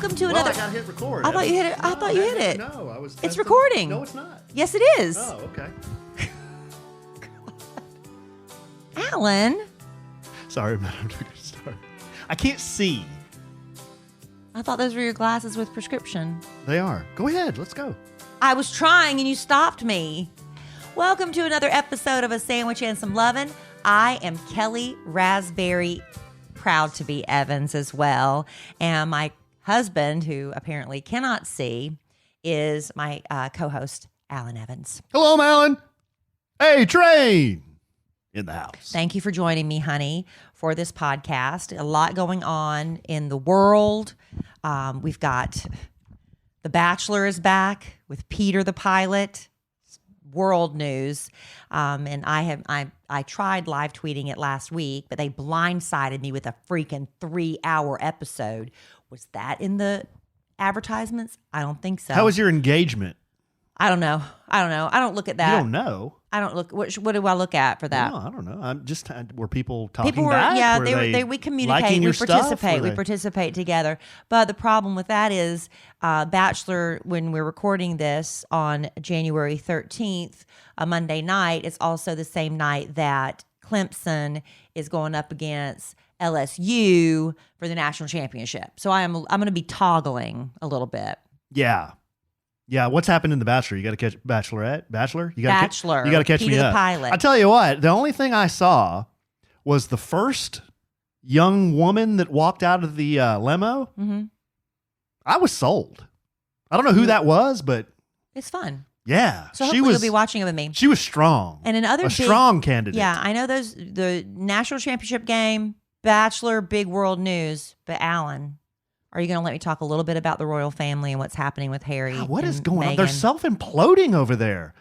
Welcome to another. I got to hit record. I thought you hit it. I thought you hit it. No, I was. It's recording. No, it's not. Yes, it is. Oh, okay. Alan. Sorry, Madam. Sorry. I can't see. I thought those were your glasses with prescription. They are. Go ahead. Let's go. I was trying and you stopped me. Welcome to another episode of A Sandwich and Some Lovin'. I am Kellie Raspberry, proud to be Evans as well. And my husband, who apparently cannot see, is my co-host, Alan Evans. Hello, Alan. Hey, Train. In the house. Thank you for joining me, honey, for this podcast. A lot going on in the world. We've got The Bachelor is back with Peter the pilot. World news. And I tried live tweeting it last week, but they blindsided me with a freaking 3-hour episode. Was that in the advertisements? I don't think so. How was your engagement? I don't know. I don't look at that. You don't know? I don't look. What do I look at for that? No, I don't know. I'm just were people talking People were, back? yeah, Were we communicate, we participate together. But the problem with that is Bachelor, when we're recording this on January 13th, a Monday night, it's also the same night that Clemson is going up against LSU for the national championship. So I'm going to be toggling a little bit. Yeah. Yeah, what's happened in The Bachelor? You got to catch Bachelorette? Bachelor? You got to catch Peter me the up. pilot. I tell you what, the only thing I saw was the first young woman that walked out of the limo. Mm-hmm. I was sold. I don't know who that was, but it's fun. Yeah, so hopefully you'll be watching it with me. She was strong, and another strong candidate. Yeah, I know the national championship game, Bachelor, big world news. But Alan, are you going to let me talk a little bit about the royal family and what's happening with Harry? What is going Meghan? on? They're self-imploding over there.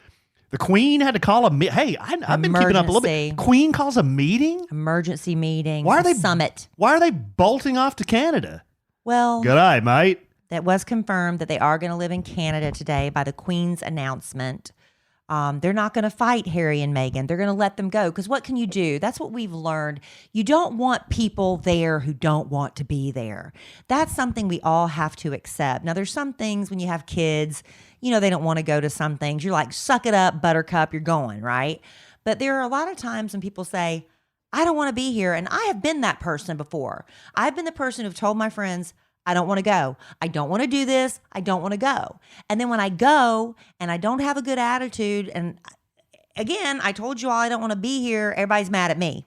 The Queen had to call Hey, I've been keeping up a little bit. Queen calls a meeting? Emergency meeting. Summit. Why are they bolting off to Canada? Well, good eye, mate. That was confirmed that they are going to live in Canada today by the Queen's announcement. They're not going to fight Harry and Meghan. They're going to let them go. Because what can you do? That's what we've learned. You don't want people there who don't want to be there. That's something we all have to accept. Now, there's some things when you have kids, they don't want to go to some things. You're like, suck it up, buttercup, you're going, right? But there are a lot of times when people say, I don't want to be here. And I have been that person before. I've been the person who've told my friends, I don't want to go. I don't want to do this. I don't want to go. And then when I go and I don't have a good attitude, and again, I told you all I don't want to be here, everybody's mad at me.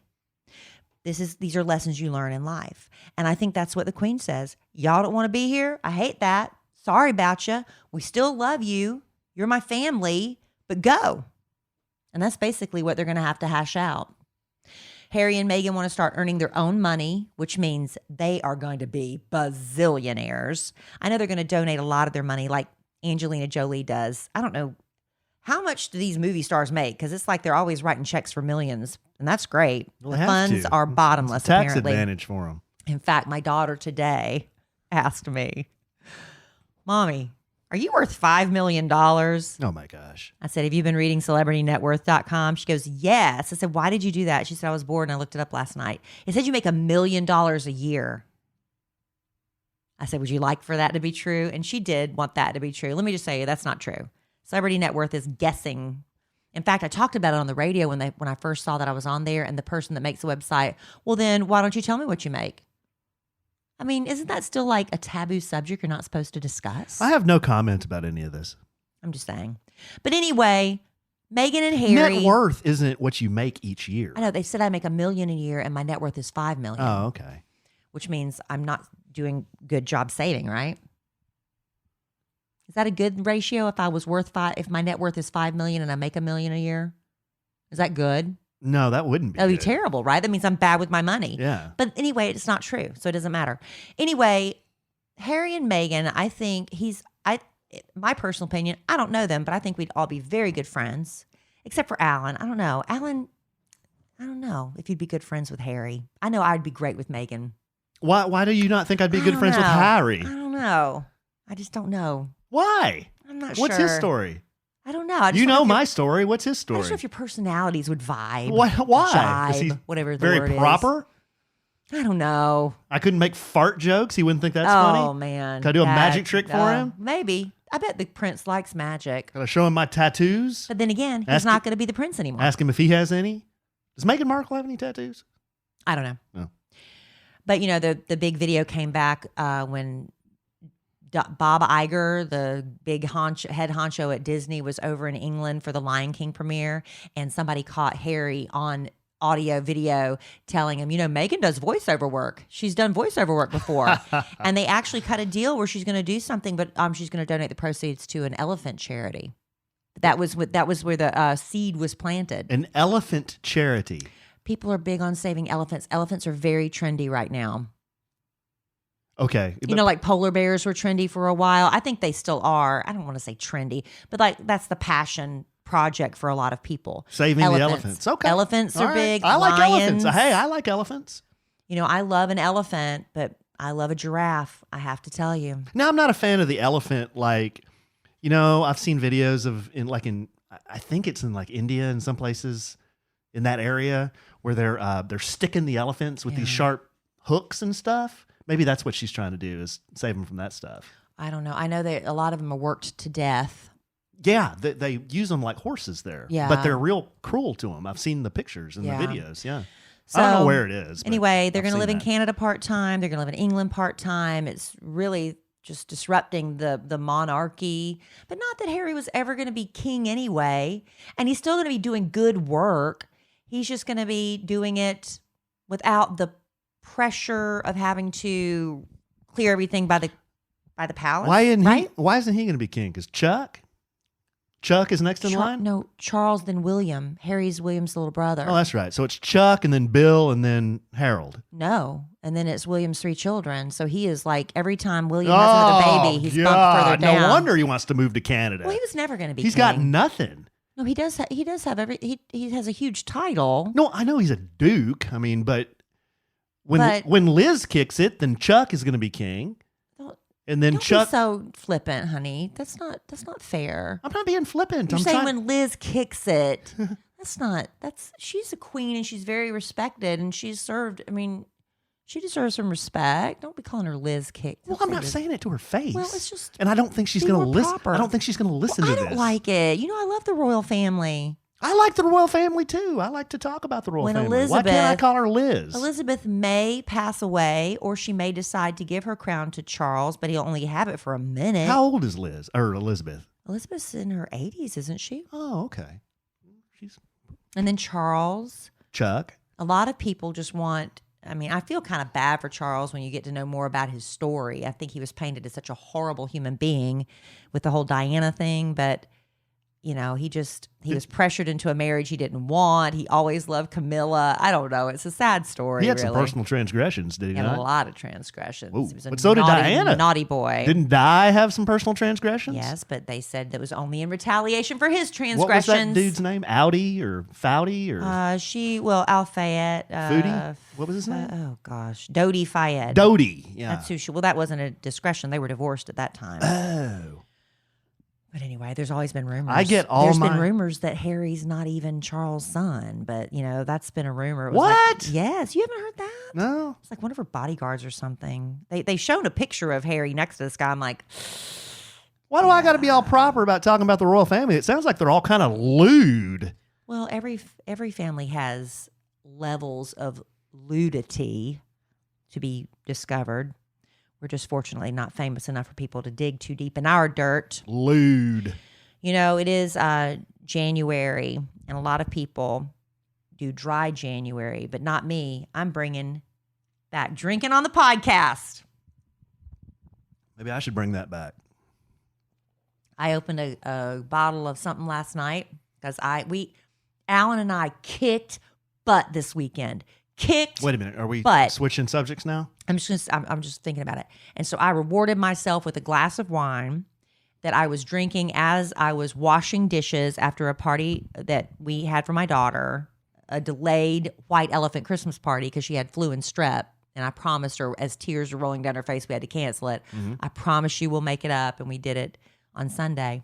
These are lessons you learn in life. And I think that's what the Queen says. Y'all don't want to be here? I hate that. Sorry about you. We still love you. You're my family, but go. And that's basically what they're going to have to hash out. Harry and Meghan want to start earning their own money, which means they are going to be bazillionaires. I know they're going to donate a lot of their money like Angelina Jolie does. I don't know. How much do these movie stars make? Because it's like they're always writing checks for millions, and that's great. Well, the funds are bottomless, it's a tax apparently. advantage for them. In fact, my daughter today asked me, Mommy, are you worth $5 million? Oh, my gosh. I said, have you been reading CelebrityNetWorth.com? She goes, yes. I said, why did you do that? She said, I was bored and I looked it up last night. It said you make $1 million a year. I said, would you like for that to be true? And she did want that to be true. Let me just say, that's not true. Celebrity Net Worth is guessing. In fact, I talked about it on the radio when I first saw that I was on there, and the person that makes the website, well, then why don't you tell me what you make? I mean, isn't that still like a taboo subject you're not supposed to discuss? I have no comment about any of this. I'm just saying. But anyway, Meghan and Harry. Net worth isn't what you make each year. I know. They said I make $1 million a year and my net worth is $5 million. Oh, okay. Which means I'm not doing good job saving, right? Is that a good ratio if if my net worth is $5 million and I make $1 million a year? Is that good? No, that wouldn't be. That would be terrible, right? That means I'm bad with my money. Yeah. But anyway, it's not true, so it doesn't matter. Anyway, Harry and Meghan, I think my personal opinion, I don't know them, but I think we'd all be very good friends, except for Alan. I don't know. Alan, I don't know if you'd be good friends with Harry. I know I'd be great with Meghan. Why do you not think I'd be good friends with Harry? I don't know. I just don't know. Why? I'm not sure. What's his story? I don't know. You know my story. What's his story? I'm not sure if your personalities would vibe. Why? Jive, Is he whatever the very word proper? is. I don't know. I couldn't make fart jokes. He wouldn't think that's Oh, funny. man. Can I do a magic trick for him? Maybe. I bet the prince likes magic. Can I show him my tattoos? But then again, he's Ask not going to be the prince anymore. Ask him if he has any. Does Meghan Markle have any tattoos? I don't know. No. But, the big video came back when Bob Iger, the big head honcho at Disney, was over in England for the Lion King premiere, and somebody caught Harry on audio video telling him, Meghan does voiceover work. She's done voiceover work before. And they actually cut a deal where she's going to do something, but she's going to donate the proceeds to an elephant charity. That was where the seed was planted. An elephant charity. People are big on saving elephants. Elephants are very trendy right now. Okay. Like polar bears were trendy for a while. I think they still are. I don't want to say trendy, but like that's the passion project for a lot of people. Saving the elephants. Okay. Elephants are big. I like Lions. elephants. Hey, I like elephants. I love an elephant, but I love a giraffe, I have to tell you. Now, I'm not a fan of the elephant. Like, I've seen videos of I think it's in like India and some places in that area where they're sticking the elephants with these sharp hooks and stuff. Maybe that's what she's trying to do, is save them from that stuff. I don't know. I know that a lot of them are worked to death. Yeah, they use them like horses there. Yeah. But they're real cruel to them. I've seen the pictures and the videos. Yeah. So, I don't know where it is. Anyway, they're going to live in that. Canada part-time. They're going to live in England part-time. It's really just disrupting the monarchy. But not that Harry was ever going to be king anyway. And he's still going to be doing good work. He's just going to be doing it without the pressure of having to clear everything by the palace. Why isn't he going to be king? Because Chuck is next in line? No, Charles, then William. Harry's William's little brother. Oh, that's right. So it's Chuck and then Bill and then Harold. No. And then it's William's 3 children. So he is like, every time William has another baby, he's bumped further down. No wonder he wants to move to Canada. Well, he was never going to be He's king. got nothing. No, he does have he has a huge title. No, I know he's a duke. I mean, but when Liz kicks it, then Chuck is going to be king. And then Don't Chuck. be so flippant, honey. That's not fair. I'm not being flippant. You're saying when Liz kicks it. She's a queen and she's very respected and she's served. I mean, she deserves some respect. Don't be calling her Liz kick. Well, I'm not saying it to her face. Well, it's just. And I don't think she's going to listen. Proper. I don't think she's going to listen to this. I don't like it. I love the royal family. I like the royal family too. I like to talk about the royal family. Why can't I call her Liz? Elizabeth may pass away, or she may decide to give her crown to Charles, but he'll only have it for a minute. How old is Liz or Elizabeth? Elizabeth's in her 80s, isn't she? Oh, okay. And then Charles. Chuck. A lot of people just want. I mean, I feel kind of bad for Charles when you get to know more about his story. I think he was painted as such a horrible human being with the whole Diana thing, but. He was pressured into a marriage he didn't want. He always loved Camilla. I don't know. It's a sad story. He had some personal transgressions, did he He had not? a lot of transgressions. Ooh, He was but so did Diana. Naughty boy. Didn't Di have some personal transgressions? Yes, but they said that was only in retaliation for his transgressions. What was that dude's name? Audi or Foudy or? Al Fayette. Foodie? What was his name? Oh gosh, Dodie Fayette. Dodie. Yeah. That's who she. Well, that wasn't a discretion. They were divorced at that time. Oh. But anyway, there's always been rumors. There's been rumors that Harry's not even Charles' son, but that's been a rumor. It was what? Yes, you haven't heard that? No. It's like one of her bodyguards or something. They've shown a picture of Harry next to this guy. I'm like, why do I got to be all proper about talking about the royal family? It sounds like they're all kind of lewd. Well, every family has levels of ludity to be discovered. We're just fortunately not famous enough for people to dig too deep in our dirt. Lewd. It is January, and a lot of people do dry January, but not me. I'm bringing back drinking on the podcast. Maybe I should bring that back. I opened a bottle of something last night because Alan and I kicked butt this weekend. Wait a minute. Are we switching subjects now? I'm just thinking about it. And so I rewarded myself with a glass of wine that I was drinking as I was washing dishes after a party that we had for my daughter, a delayed white elephant Christmas party because she had flu and strep. And I promised her, as tears were rolling down her face, we had to cancel it. Mm-hmm. I promise you we'll make it up. And we did it on Sunday.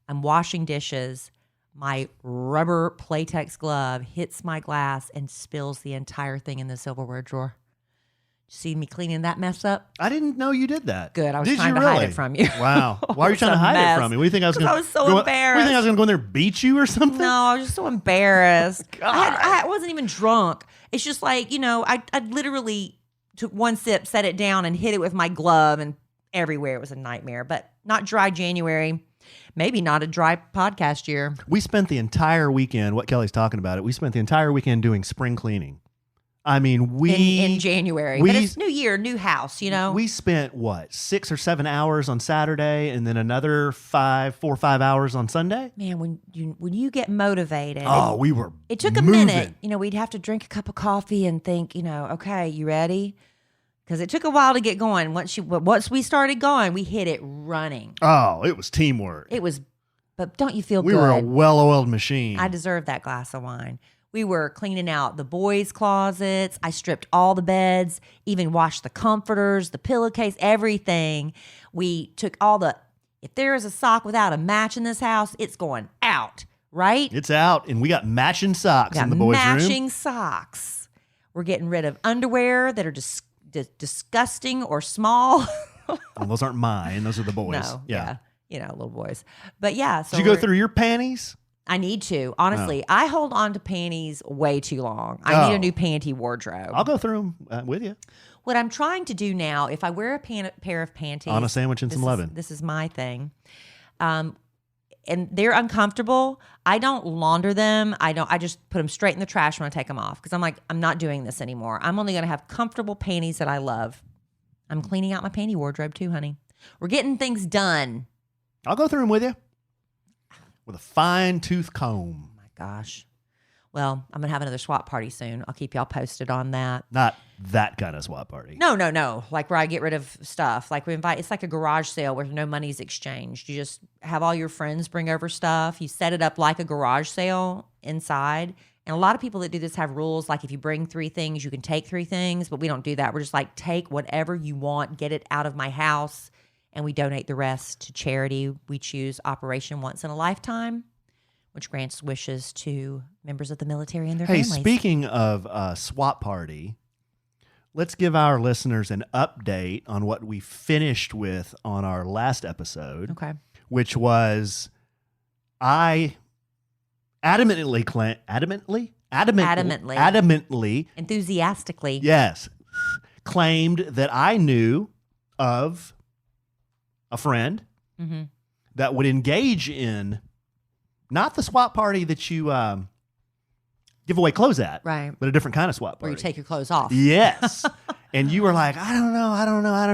I'm washing dishes. My rubber Playtex glove hits my glass and spills the entire thing in the silverware drawer. See me cleaning that mess up? I didn't know you did that. Good. I was did trying you to really? hide it from you. Wow. Why are you It's trying to a hide mess. it from me? What do you think I was going to? I was so What do you embarrassed. think I was going to go in there and beat you or something? No, I was just so embarrassed. God. I wasn't even drunk. It's just like, I literally took one sip, set it down, and hit it with my glove, and everywhere. It was a nightmare. But not dry January. Maybe not a dry podcast year. We spent the entire weekend. What Kelly's talking about it. We spent the entire weekend doing spring cleaning. I mean, in January, but it's new year, new house. We spent 6 or 7 hours on Saturday, and then another 4 or 5 hours on Sunday. Man, when you get motivated, we were. It took a minute. We'd have to drink a cup of coffee and think. Okay, you ready? Because it took a while to get going. Once we started going, we hit it running. Oh, it was teamwork. It was, but don't you feel we good? We were a well-oiled machine. I deserve that glass of wine. We were cleaning out the boys' closets. I stripped all the beds, even washed the comforters, the pillowcase, everything. We took if there is a sock without a match in this house, it's going out, right? It's out, and we got matching socks in the boys' room. Matching socks. We're getting rid of underwear that are disgusting or small. Well, those aren't mine. Those are the boys. No, yeah. Little boys. But so did you go through your panties? I need to. Honestly, I hold on to panties way too long. I need a new panty wardrobe. I'll go through them with you. What I'm trying to do now, if I wear a pair of panties, on a sandwich and some lovin'. This is my thing. And they're uncomfortable. I don't launder them. I just put them straight in the trash when I take them off because I'm like, I'm not doing this anymore. I'm only going to have comfortable panties that I love. I'm cleaning out my panty wardrobe too, honey. We're getting things done. I'll go through them with you. With a fine-tooth comb. Oh my gosh. Well, I'm going to have another swap party soon. I'll keep y'all posted on that. Not that kind of swap party. No. Like where I get rid of stuff. Like it's like a garage sale where no money's exchanged. You just have all your friends bring over stuff. You set it up like a garage sale inside. And a lot of people that do this have rules. Like if you bring 3 things, you can take 3 things. But we don't do that. We're just like, take whatever you want, get it out of my house. And we donate the rest to charity. We choose Operation Once in a Lifetime, which grants wishes to members of the military and their families. Hey, speaking of swap party, let's give our listeners an update on what we finished with on our last episode. Okay. Which was I adamantly, enthusiastically, yes, claimed that I knew of a friend that would engage in not the swap party that you give away clothes at, right? But a different kind of swap party where you take your clothes off. Yes, and you were like, I don't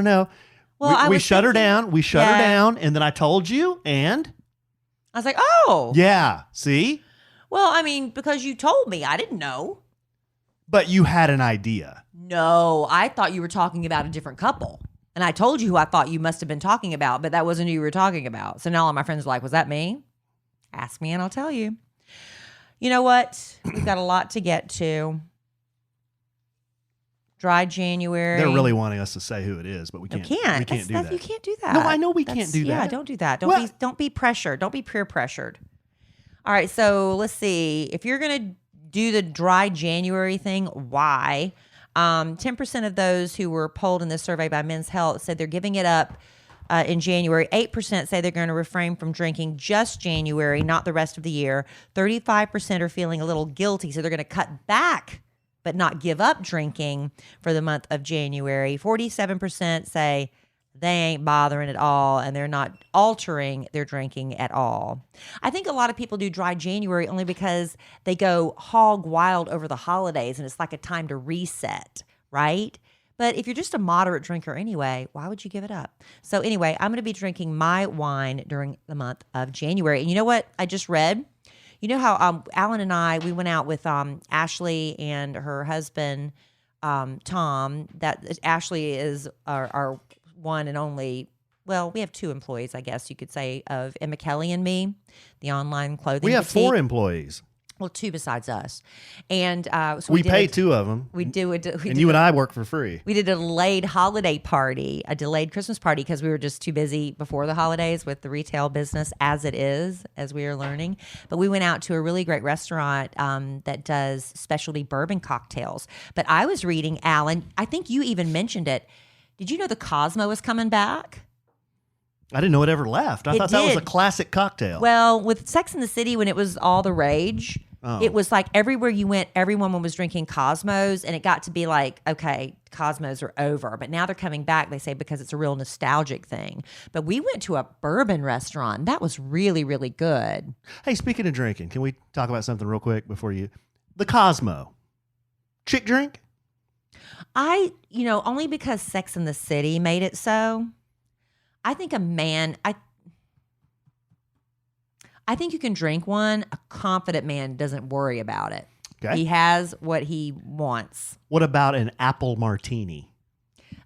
know. Well, we shut her down. We shut her down, and then I told you, and I was like, oh, yeah. See, well, I mean, because you told me, I didn't know. But you had an idea. No, I thought you were talking about a different couple. And I told you who I thought you must have been talking about, but that wasn't who you were talking about. So now all my friends are like, was that me? Ask me and I'll tell you. You know what? We've got a lot to get to. Dry January. They're really wanting us to say who it is, but we can't. We can't do that. You can't do that. No, I know we can't do that. Yeah, don't do that. Don't be pressured. Don't be peer pressured. All right, so let's see. If you're gonna do the dry January thing, why? 10% of those who were polled in this survey by Men's Health said they're giving it up in January. 8% say they're going to refrain from drinking just January, not the rest of the year. 35% are feeling a little guilty, so they're going to cut back but not give up drinking for the month of January. 47% say they ain't bothering at all and they're not altering their drinking at all. I think a lot of people do dry January only because they go hog wild over the holidays and it's like a time to reset, right? But if you're just a moderate drinker anyway, why would you give it up? So anyway, I'm going to be drinking my wine during the month of January. And you know what I just read? You know how Alan and I, we went out with Ashley and her husband, Tom. That Ashley is our one and only, well, we have 2 employees, I guess you could say, of Kellie and Me, the online clothing We have boutique. 4 employees. Well, two besides us. And so We did pay two of them. We do it. And you and I work for free. We did a delayed holiday party, a delayed Christmas party, because we were just too busy before the holidays with the retail business as it is, as we are learning. But we went out to a really great restaurant that does specialty bourbon cocktails. But I was reading, Alan, I think you even mentioned it. Did you know the Cosmo is coming back? I didn't know it ever left. I thought that was a classic cocktail. Well, with Sex and the City, when it was all the rage, it was like everywhere you went, everyone was drinking Cosmos, and it got to be like, okay, Cosmos are over. But now they're coming back, they say, because it's a real nostalgic thing. But we went to a bourbon restaurant. That was really, really good. Hey, speaking of drinking, can we talk about something real quick before you? The Cosmo. Chick drink? Only because Sex and the City made it so. I think I think you can drink one. A confident man doesn't worry about it. Okay. He has what he wants. What about an apple martini?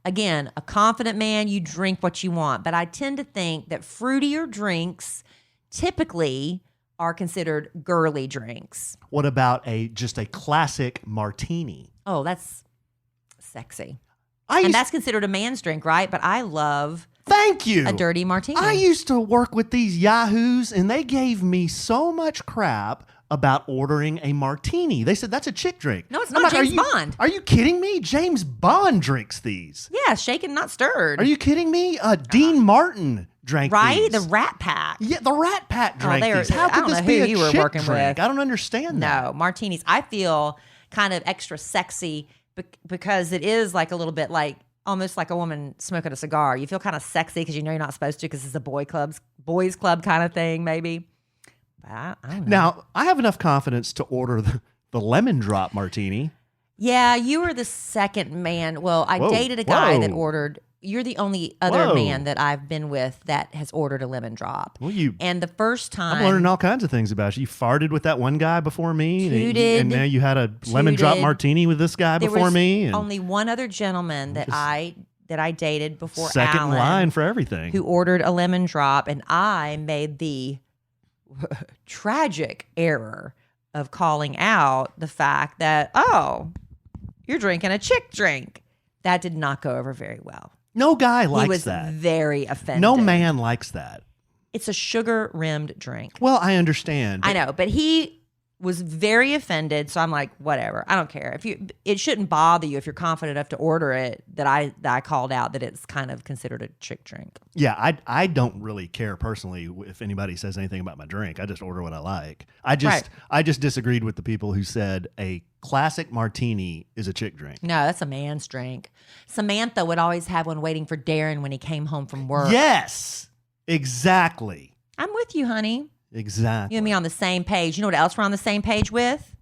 Again, a confident man, you drink what you want. But I tend to think that fruitier drinks typically are considered girly drinks. What about just a classic martini? Oh, that's sexy. And that's considered a man's drink, right? But I love... Thank you. A dirty martini. I used to work with these yahoos, and they gave me so much crap about ordering a martini. They said, that's a chick drink. No, it's not. James Bond. Are you kidding me? James Bond drinks these. Yeah, shaken, not stirred. Are you kidding me? Dean Martin drank right? these. The Rat Pack. Yeah, the Rat Pack drank these. How could this be a chick working drink? with. I don't understand that. No, martinis. I feel kind of extra sexy because it is like a little bit like, almost like a woman smoking a cigar. You feel kind of sexy because you know you're not supposed to because it's a boys club kind of thing, maybe. But I don't know. Now, I have enough confidence to order the lemon drop martini. Yeah, you were the second man. Well, I dated a guy that ordered. You're the only other man that I've been with that has ordered a lemon drop. Well, and the first time I'm learning all kinds of things about you. You farted with that one guy before me, tooted, and now you had a lemon drop martini with this guy before me. And only one other gentleman that I dated before second Alan, in line for everything, who ordered a lemon drop, and I made the tragic error of calling out the fact that, oh, you're drinking a chick drink. That did not go over very well. No guy likes that. He was that. Very offended. No man likes that. It's a sugar-rimmed drink. Well, I understand. I know, but he was very offended, so I'm like, whatever. I don't care. It shouldn't bother you if you're confident enough to order it that I called out that it's kind of considered a chick drink. Yeah, I don't really care personally if anybody says anything about my drink. I just order what I like. I just disagreed with the people who said a classic martini is a chick drink. No, that's a man's drink. Samantha would always have one waiting for Darren when he came home from work. Yes, exactly. I'm with you, honey. Exactly. You and me on the same page. You know what else we're on the same page with?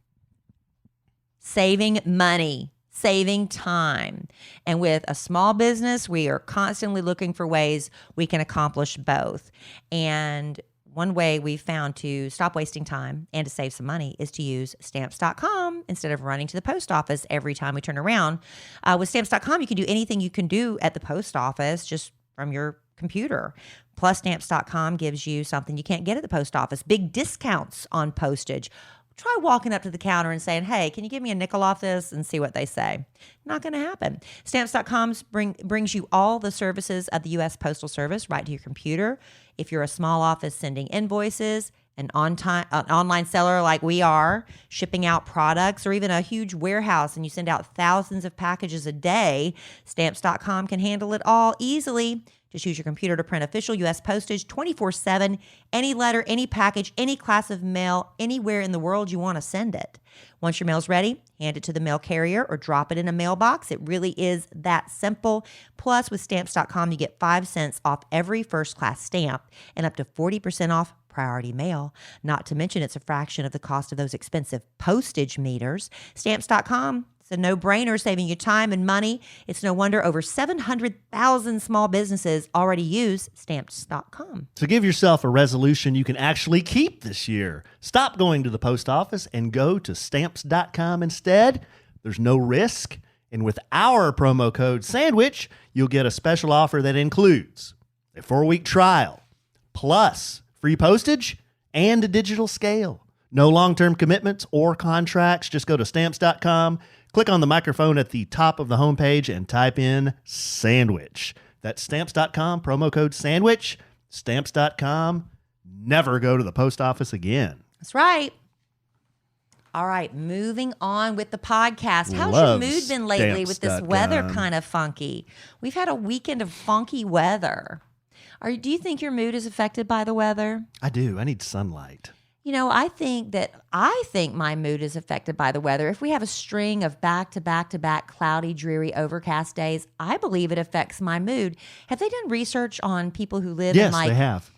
Saving money, saving time. And with a small business, we are constantly looking for ways we can accomplish both. And one way we found to stop wasting time and to save some money is to use Stamps.com instead of running to the post office every time we turn around. With Stamps.com, you can do anything you can do at the post office just from your computer. Plus, Stamps.com gives you something you can't get at the post office. Big discounts on postage. Try walking up to the counter and saying, hey, can you give me a nickel off this, and see what they say. Not going to happen. Stamps.com brings you all the services of the U.S. Postal Service right to your computer. If you're a small office sending invoices, an online seller like we are, shipping out products, or even a huge warehouse and you send out thousands of packages a day, Stamps.com can handle it all easily. Just use your computer to print official U.S. postage 24/7, any letter, any package, any class of mail, anywhere in the world you want to send it. Once your mail's ready, hand it to the mail carrier or drop it in a mailbox. It really is that simple. Plus, with Stamps.com, you get 5 cents off every first-class stamp and up to 40% off priority mail. Not to mention, it's a fraction of the cost of those expensive postage meters. Stamps.com. It's a no-brainer, saving you time and money. It's no wonder over 700,000 small businesses already use Stamps.com. So give yourself a resolution you can actually keep this year. Stop going to the post office and go to Stamps.com instead. There's no risk. And with our promo code SANDWICH, you'll get a special offer that includes a 4-week trial, plus free postage and a digital scale. No long-term commitments or contracts. Just go to Stamps.com, click on the microphone at the top of the homepage, and type in sandwich. That's Stamps.com, promo code sandwich. Stamps.com. Never go to the post office again. That's right. All right, moving on with the podcast. How's Love your mood been lately with this weather Stamps.com. kind of funky? We've had a weekend of funky weather. Do you think your mood is affected by the weather? I do. I need sunlight. You know, I think my mood is affected by the weather. If we have a string of back-to-back cloudy, dreary, overcast days, I believe it affects my mood. Have they done research on people who live in Yes, they have.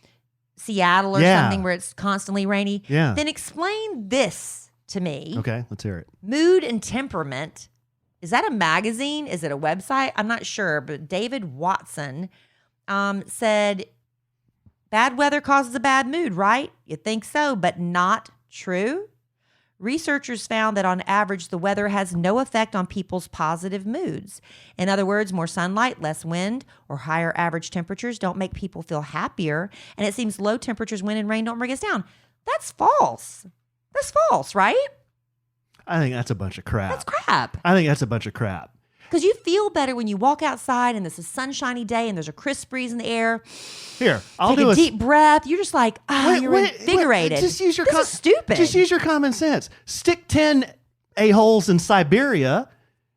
Seattle or something where it's constantly rainy? Yeah. Then explain this to me. Okay, let's hear it. Mood and Temperament. Is that a magazine? Is it a website? I'm not sure, but David Watson said, bad weather causes a bad mood, right? You think so, but not true. Researchers found that on average, the weather has no effect on people's positive moods. In other words, more sunlight, less wind, or higher average temperatures don't make people feel happier. And it seems low temperatures, wind and rain don't bring us down. That's false. That's false, right? I think that's a bunch of crap. That's crap. I think that's a bunch of crap. Because you feel better when you walk outside and it's a sunshiny day and there's a crisp breeze in the air. Here, I'll Take do a deep breath. You're just like, you're invigorated. Just use your this is stupid. Just use your common sense. Stick 10 a-holes in Siberia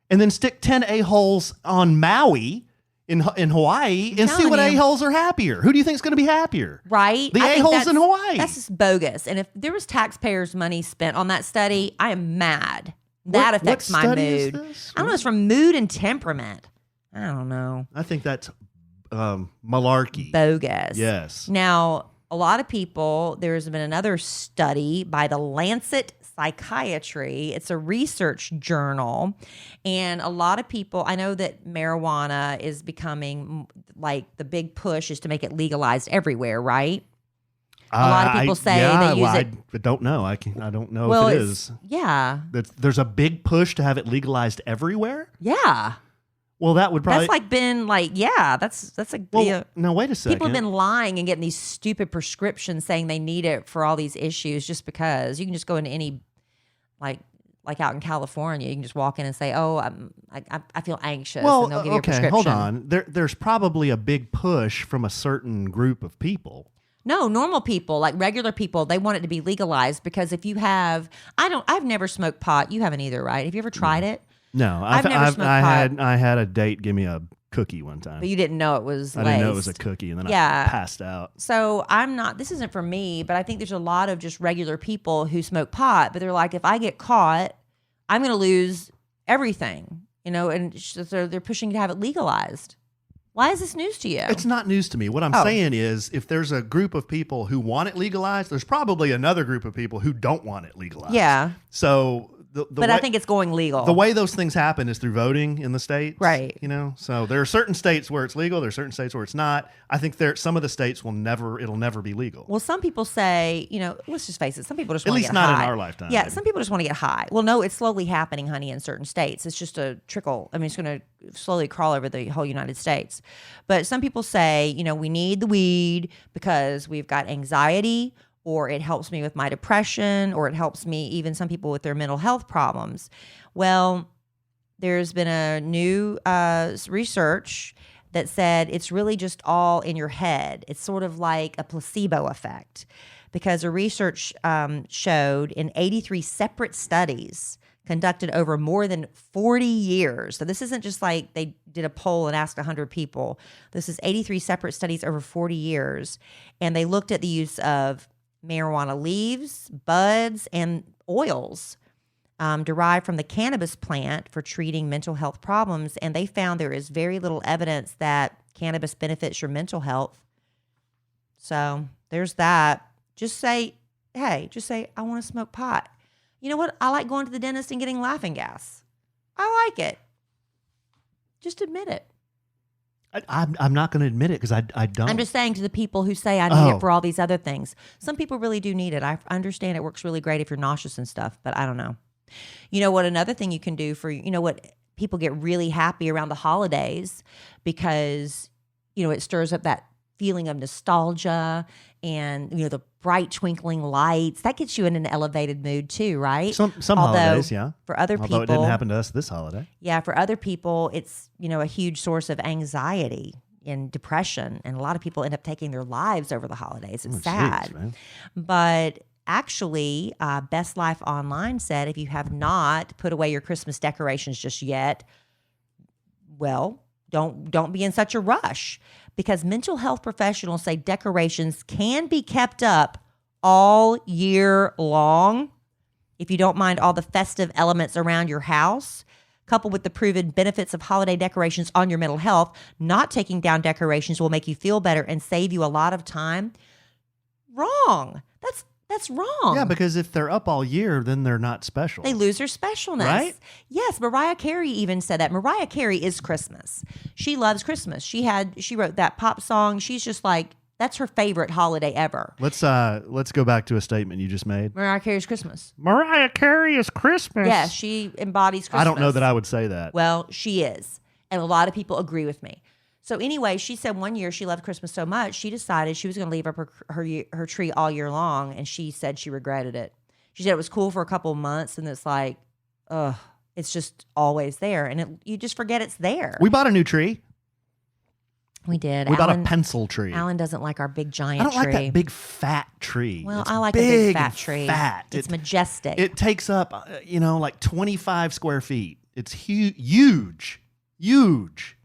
and then stick 10 a-holes on Maui in Hawaii and see what a-holes are happier. Who do you think is going to be happier? Right. The a-holes in Hawaii. That's just bogus. And if there was taxpayers' money spent on that study, I am mad. That affects my mood. Is this? I don't know. It's from Mood and Temperament. I don't know. I think that's malarkey. Bogus. Yes. Now, a lot of people, there's been another study by the Lancet Psychiatry. It's a research journal. And a lot of people, I know that marijuana is becoming like the big push is to make it legalized everywhere, right? A lot of people say they use it. I don't know. I don't know if it is. Yeah. There's a big push to have it legalized everywhere. Yeah. Well, that would probably that's like no, wait a second. People have been lying and getting these stupid prescriptions saying they need it for all these issues just because. You can just go into any like out in California, you can just walk in and say, "Oh, I feel anxious," and they'll give you a prescription. Hold on. There's probably a big push from a certain group of people. No, normal people, like regular people, they want it to be legalized because if you have, I've never smoked pot. You haven't either, right? Have you ever tried it? No, I've never smoked pot. I had a date give me a cookie one time. But you didn't know it was I didn't know it was a cookie, and then I passed out. So this isn't for me, but I think there's a lot of just regular people who smoke pot, but they're like, if I get caught, I'm going to lose everything, and so they're pushing to have it legalized. Why is this news to you? It's not news to me. What I'm saying is if there's a group of people who want it legalized, there's probably another group of people who don't want it legalized. Yeah. So I think it's going legal. The way those things happen is through voting in the states. Right. So there are certain states where it's legal. There are certain states where it's not. I think some of the states it'll never be legal. Well, some people say, let's just face it. Some people just want to get high. At least not in our lifetime. Yeah. Some people just want to get high. Well, no, it's slowly happening, honey, in certain states. It's just a trickle. I mean, it's going to slowly crawl over the whole United States. But some people say, we need the weed because we've got anxiety, or it helps me with my depression, or it helps me, even some people with their mental health problems. Well, there's been a new research that said it's really just all in your head. It's sort of like a placebo effect, because a research showed in 83 separate studies conducted over more than 40 years. So this isn't just like they did a poll and asked 100 people. This is 83 separate studies over 40 years. And they looked at the use of marijuana leaves, buds, and oils derived from the cannabis plant for treating mental health problems. And they found there is very little evidence that cannabis benefits your mental health. So there's that. Just say, I want to smoke pot. You know what? I like going to the dentist and getting laughing gas. I like it. Just admit it. I'm not going to admit it because I don't. I'm just saying to the people who say I need it for all these other things. Some people really do need it. I understand it works really great if you're nauseous and stuff, but I don't know. You know what? Another thing you can do for, what people get really happy around the holidays because, it stirs up that feeling of nostalgia and the bright twinkling lights, that gets you in an elevated mood too, right? Some holidays, yeah. For other Although people, it didn't happen to us this holiday. Yeah, for other people, it's a huge source of anxiety and depression, and a lot of people end up taking their lives over the holidays. It's sad, man. But actually, Best Life Online said if you have not put away your Christmas decorations just yet, well, don't be in such a rush, because mental health professionals say decorations can be kept up all year long if you don't mind all the festive elements around your house. Coupled with the proven benefits of holiday decorations on your mental health, not taking down decorations will make you feel better and save you a lot of time. Wrong. That's wrong. Yeah, because if they're up all year, then they're not special. They lose their specialness. Right? Yes, Mariah Carey even said that. Mariah Carey is Christmas. She loves Christmas. She wrote that pop song. She's just like, that's her favorite holiday ever. Let's go back to a statement you just made. Mariah Carey's Christmas. Mariah Carey is Christmas. Yeah, she embodies Christmas. I don't know that I would say that. Well, she is. And a lot of people agree with me. So anyway, she said one year she loved Christmas so much, she decided she was going to leave up her tree all year long, and she said she regretted it. She said it was cool for a couple of months, and it's like, it's just always there, and you just forget it's there. We bought a new tree. We did. We bought a pencil tree. Alan doesn't like our big giant tree. I don't like that big fat tree. Well, it's I like big, a big fat tree. Fat. It's majestic. It takes up, like 25 square feet. It's huge. Huge.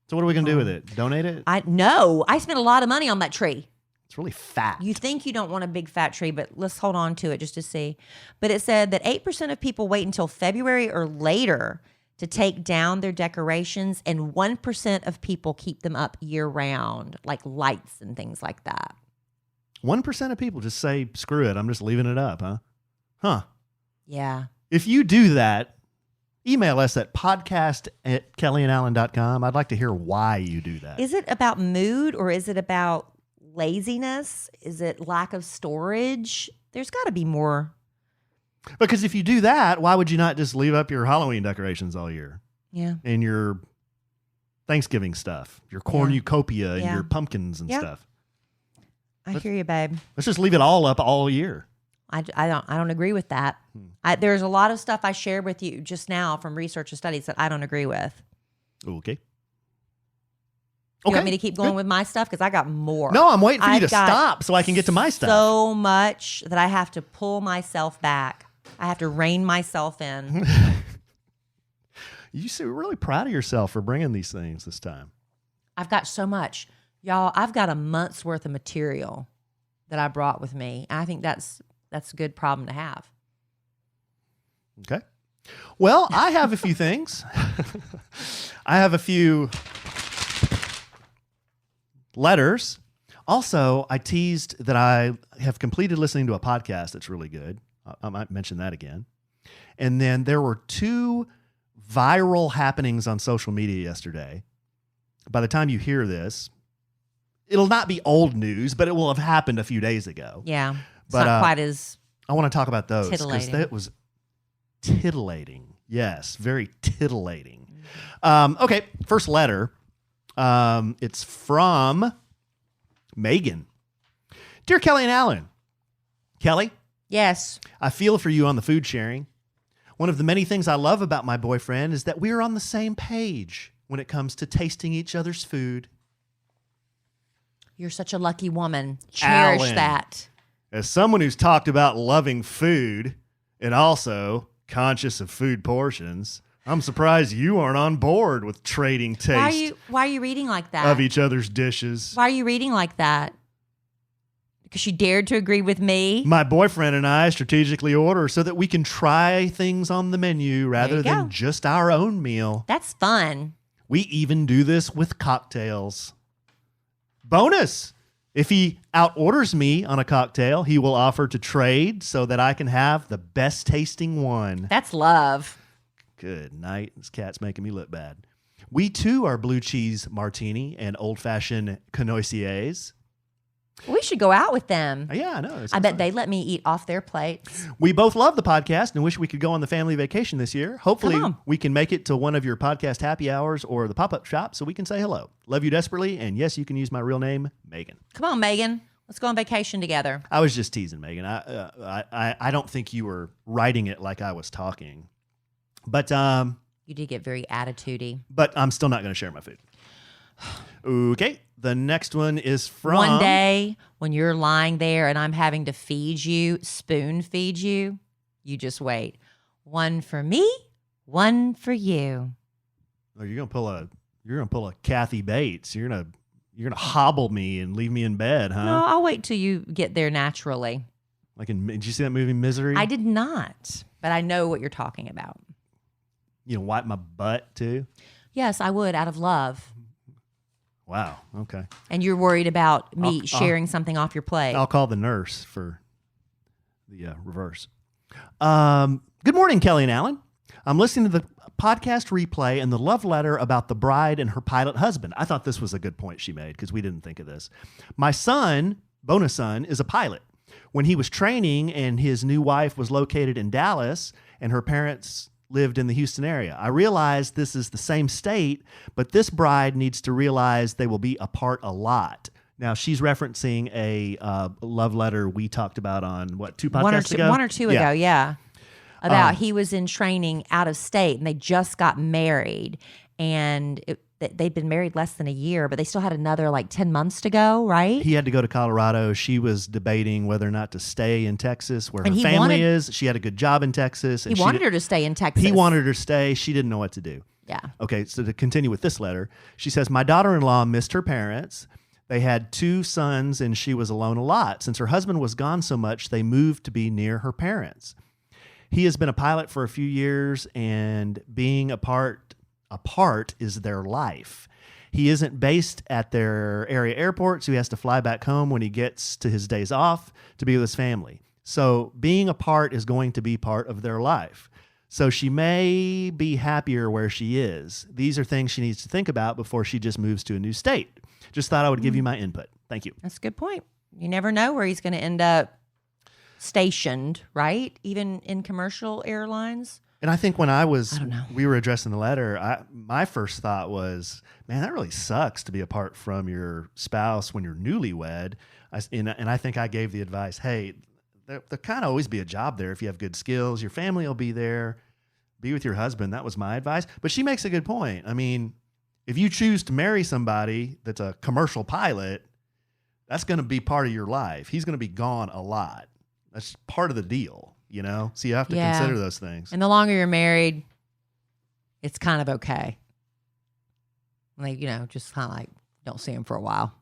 So what are we going to do with it? Donate it? No. I spent a lot of money on that tree. It's really fat. You think you don't want a big fat tree, but let's hold on to it just to see. But it said that 8% of people wait until February or later to take down their decorations, and 1% of people keep them up year round, like lights and things like that. 1% of people just say, screw it, I'm just leaving it up, huh? Huh. Yeah. If you do that, email us at podcast@kellyandallen.com. I'd like to hear why you do that. Is it about mood, or is it about laziness? Is it lack of storage? There's got to be more. Because if you do that, why would you not just leave up your Halloween decorations all year? Yeah. And your Thanksgiving stuff, your cornucopia and your pumpkins and stuff. I hear you, babe. Let's just leave it all up all year. I don't agree with that. There's a lot of stuff I shared with you just now from research and studies that I don't agree with. Okay. You want me to keep going with my stuff? Because I got more. No, I'm waiting for you to stop so I can get to my stuff. So much that I have to pull myself back. I have to rein myself in. You seem really proud of yourself for bringing these things this time. I've got so much. Y'all, I've got a month's worth of material that I brought with me. I think that's a good problem to have. Okay. Well, I have a few things. I have a few letters. Also, I teased that I have completed listening to a podcast that's really good. I might mention that again. And then there were 2 viral happenings on social media yesterday. By the time you hear this, it'll not be old news, but it will have happened a few days ago. Yeah. It's not quite as I want to talk about those because titillating. that was titillating. Yes, very titillating. Okay, first letter. It's from Megan. Dear Kellie and Allen. Kellie? Yes. I feel for you on the food sharing. One of the many things I love about my boyfriend is that we are on the same page when it comes to tasting each other's food. You're such a lucky woman. Cherish Allen. that. As someone who's talked about loving food and also conscious of food portions, I'm surprised you aren't on board with trading taste Why are you reading like that? of each other's dishes. Why are you reading like that? Because she dared to agree with me? My boyfriend and I strategically order so that we can try things on the menu rather you than go. just our own meal. That's fun. We even do this with cocktails. Bonus! If he outorders me on a cocktail, he will offer to trade so that I can have the best tasting one. That's love. Good night. This cat's making me look bad. We too are blue cheese martini and old-fashioned connoisseurs. We should go out with them. Yeah, I know. I bet they let me eat off their plates. We both love the podcast and wish we could go on the family vacation this year. Hopefully, we can make it to one of your podcast happy hours or the pop-up shop so we can say hello. Love you desperately. And yes, you can use my real name, Megan. Come on, Megan. Let's go on vacation together. I was just teasing, Megan. I don't think you were writing it like I was talking. But you did get very attitude-y. But I'm still not going to share my food. Okay. The next one is from... One day when you're lying there and I'm having to feed you, spoon feed you, you just wait. One for me, one for you. Oh, you're gonna pull a Kathy Bates. You're gonna hobble me and leave me in bed, huh? No, I'll wait till you get there naturally. Did you see that movie Misery? I did not, but I know what you're talking about. You know, wipe my butt too? Yes, I would, out of love. Wow. Okay. And you're worried about me sharing something off your plate. I'll call the nurse for the reverse. Good morning, Kellie and Allen. I'm listening to the podcast replay and the love letter about the bride and her pilot husband. I thought this was a good point she made because we didn't think of this. My son, bonus son, is a pilot. When he was training and his new wife was located in Dallas and her parents lived in the Houston area, I realized this is the same state, but this bride needs to realize they will be apart a lot. Now, she's referencing a love letter we talked about on, two podcasts ago? One or two ago, yeah. About he was in training out of state, and they just got married, and they'd been married less than a year, but they still had another 10 months to go, right? He had to go to Colorado. She was debating whether or not to stay in Texas, where her family is. She had a good job in Texas. And he wanted her to stay in Texas. He wanted her to stay. She didn't know what to do. Yeah. Okay, so to continue with this letter, she says, my daughter-in-law missed her parents. They had 2 sons, and she was alone a lot. Since her husband was gone so much, they moved to be near her parents. He has been a pilot for a few years, and being apart is their life. He isn't based at their area airport, so he has to fly back home when he gets to his days off to be with his family. So being apart is going to be part of their life. So she may be happier where she is. These are things she needs to think about before she just moves to a new state. Just thought I would give you my input. Thank you. That's a good point. You never know where he's going to end up stationed, right? Even in commercial airlines. And I think when we were addressing the letter, my first thought was, man, that really sucks to be apart from your spouse when you're newlywed. And I think I gave the advice, hey, there kind of always be a job there if you have good skills. Your family will be there. Be with your husband. That was my advice. But she makes a good point. I mean, if you choose to marry somebody that's a commercial pilot, that's going to be part of your life. He's going to be gone a lot. That's part of the deal, you know? So you have to consider those things. And the longer you're married, it's kind of okay. Just kind of don't see him for a while.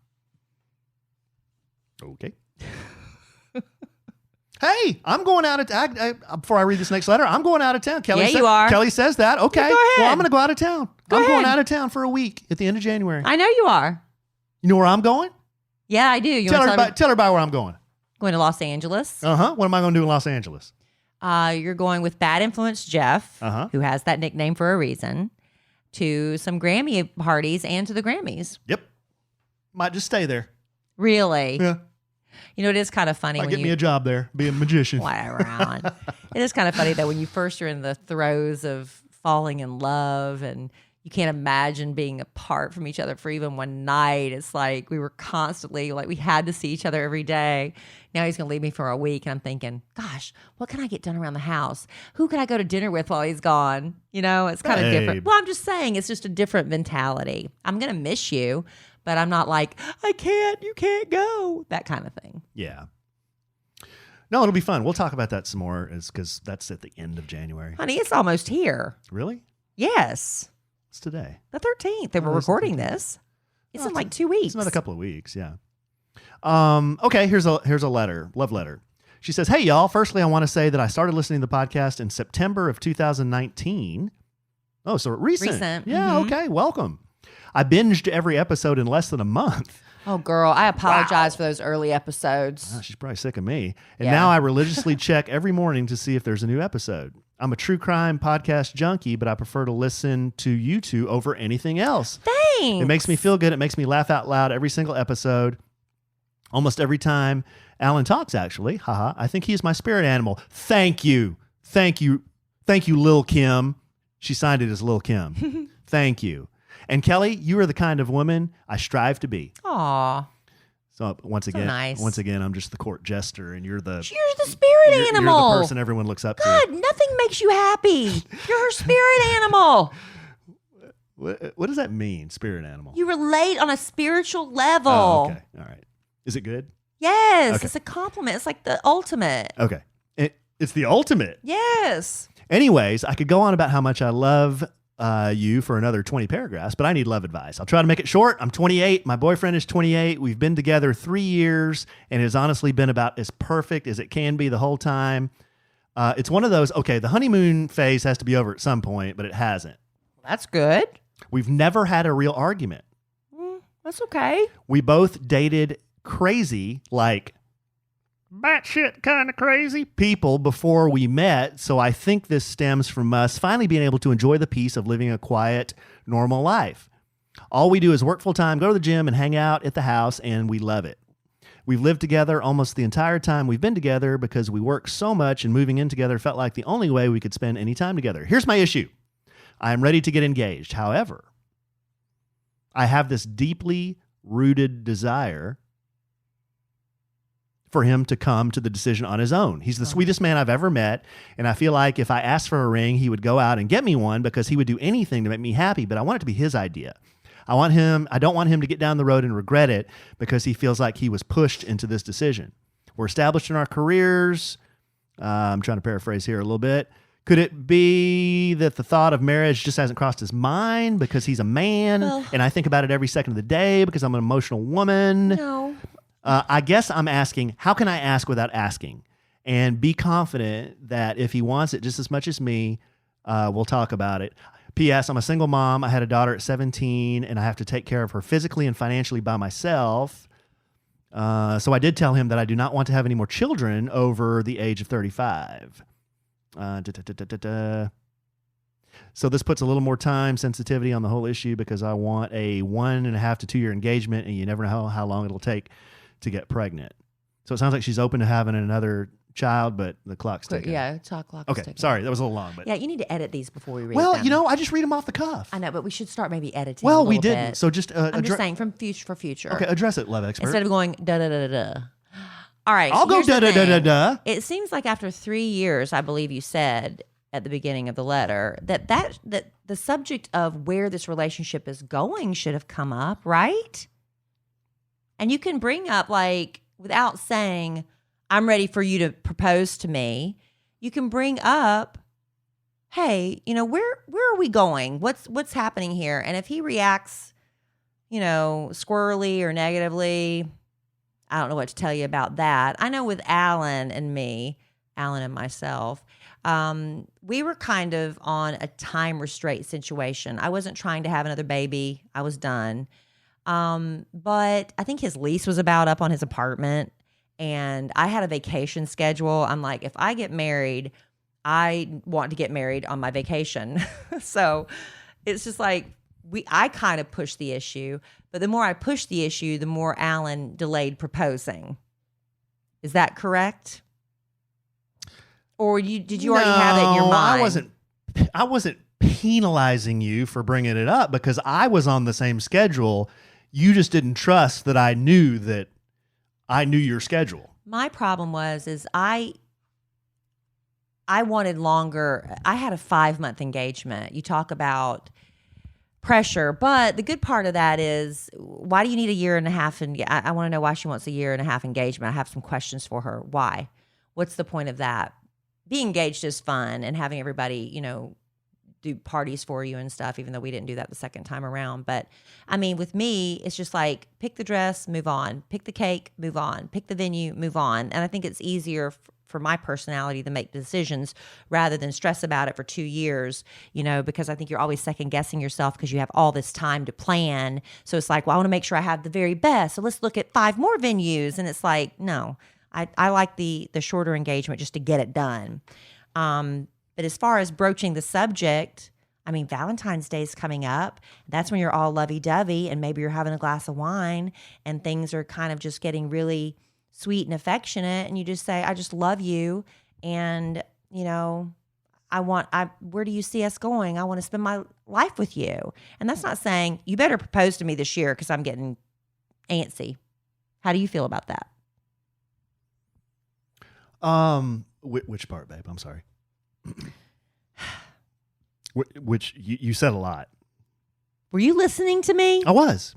Okay. Hey, I'm going out of before I read this next letter, I'm going out of town. You are. Kelly says that. Okay. Yeah, go ahead. Well, I'm going to go out of town. I'm going out of town for a week at the end of January. I know you are. You know where I'm going? Yeah, I do. Tell everybody where I'm going. Going to Los Angeles. Uh-huh. What am I going to do in Los Angeles? You're going with Bad Influence Jeff, who has that nickname for a reason, to some Grammy parties and to the Grammys. Yep. Might just stay there. Really? Yeah. You know, it is kind of funny. Get me a job there, be a magician. Whatever, Alan. It is kind of funny that when you first are in the throes of falling in love and you can't imagine being apart from each other for even one night. It's like we were constantly, we had to see each other every day. Now he's going to leave me for a week. And I'm thinking, gosh, what can I get done around the house? Who can I go to dinner with while he's gone? It's kind of different. Well, I'm just saying it's just a different mentality. I'm going to miss you, but I'm not like, you can't go. That kind of thing. Yeah. No, it'll be fun. We'll talk about that some more because that's at the end of January. Honey, it's almost here. Really? Yes. It's today. The 13th. They were recording this. It's in 2 weeks. It's another couple of weeks, yeah. Okay, here's a letter, love letter. She says, hey, y'all. Firstly, I want to say that I started listening to the podcast in September of 2019. Oh, so recent. Yeah, okay, welcome. I binged every episode in less than a month. Oh, girl, I apologize for those early episodes. She's probably sick of me. And now I religiously check every morning to see if there's a new episode. I'm a true crime podcast junkie, but I prefer to listen to you two over anything else. Thanks. It makes me feel good. It makes me laugh out loud every single episode. Almost every time Allen talks, actually, haha, I think he's my spirit animal. Thank you. Thank you. Thank you, Lil Kim. She signed it as Lil Kim. Thank you. And Kelly, you are the kind of woman I strive to be. Aw. So once again, nice. I'm just the court jester, and you're the spirit animal. You're the person everyone looks up to. God, nothing makes you happy. You're her spirit animal. What does that mean, spirit animal? You relate on a spiritual level. Oh, okay. All right. Is it good? Yes. Okay. It's a compliment. It's like the ultimate. Okay. It's the ultimate. Yes. Anyways, I could go on about how much I love you for another 20 paragraphs, but I need love advice. I'll try to make it short. I'm 28. My boyfriend is 28. We've been together 3 years, and it has honestly been about as perfect as it can be the whole time. It's one of those, okay, the honeymoon phase has to be over at some point, but it hasn't. That's good. We've never had a real argument. That's okay. We both dated crazy, like batshit kind of crazy people before we met, so I think this stems from us finally being able to enjoy the peace of living a quiet, normal life. All we do is work full time, go to the gym, and hang out at the house, and we love it. We've lived together almost the entire time we've been together because we work so much, and moving in together felt like the only way we could spend any time together. Here's my issue. I am ready to get engaged. However, I have this deeply rooted desire for him to come to the decision on his own. He's the sweetest man I've ever met, and I feel like if I asked for a ring, he would go out and get me one because he would do anything to make me happy, but I want it to be his idea. I don't want him to get down the road and regret it because he feels like he was pushed into this decision. We're established in our careers. I'm trying to paraphrase here a little bit. Could it be that the thought of marriage just hasn't crossed his mind because he's a man, and I think about it every second of the day because I'm an emotional woman? No. I guess I'm asking, how can I ask without asking? And be confident that if he wants it just as much as me, we'll talk about it. P.S. I'm a single mom. I had a daughter at 17, and I have to take care of her physically and financially by myself. So I did tell him that I do not want to have any more children over the age of 35. So this puts a little more time sensitivity on the whole issue because I want a 1.5 to 2 year engagement, and you never know how long it'll take to get pregnant. So it sounds like she's open to having another child, but the clock's ticking. Yeah, clock. Okay, sorry, that was a little long, but yeah, you need to edit these before we read them. them. I just read them off the cuff. I know, but we should start maybe editing. Well, a we little didn't. bit. So just I'm just saying for future. Okay, address it, love expert. Instead of going da da da da da. All right, I'll go da da da da da. It seems like after 3 years, I believe you said at the beginning of the letter that the subject of where this relationship is going should have come up, right? And you can bring up, like, without saying, I'm ready for you to propose to me, you can bring up, hey, where are we going? What's happening here? And if he reacts, squirrely or negatively, I don't know what to tell you about that. I know with Allen and myself, we were kind of on a time restraint situation. I wasn't trying to have another baby. I was done. But I think his lease was about up on his apartment, and I had a vacation schedule. I'm like, if I get married, I want to get married on my vacation. So it's just like I kind of pushed the issue, but the more I pushed the issue, the more Allen delayed proposing. Is that correct? Or did you already have it in your mind? I wasn't penalizing you for bringing it up because I was on the same schedule. You just didn't trust that I knew your schedule. My problem is I wanted longer. I had a 5-month engagement. You talk about pressure, but the good part of that is, why do you need a year and a half? And I want to know why she wants a year and a half engagement. I have some questions for her. Why? What's the point of that? Being engaged is fun, and having everybody, do parties for you and stuff, even though we didn't do that the second time around. But I mean, with me, it's just like, pick the dress, move on, pick the cake, move on, pick the venue, move on. And I think it's easier for my personality to make decisions rather than stress about it for 2 years, because I think you're always second guessing yourself because you have all this time to plan. So it's like, well, I want to make sure I have the very best. So let's look at 5 more venues. And it's like, no, I like the shorter engagement just to get it done. But as far as broaching the subject, I mean, Valentine's Day is coming up. That's when you're all lovey-dovey and maybe you're having a glass of wine and things are kind of just getting really sweet and affectionate. And you just say, I just love you. And, you know, where do you see us going? I want to spend my life with you. And that's not saying you better propose to me this year because I'm getting antsy. How do you feel about that? Which part, babe? I'm sorry. Which you said a lot. Were you listening to me? I was.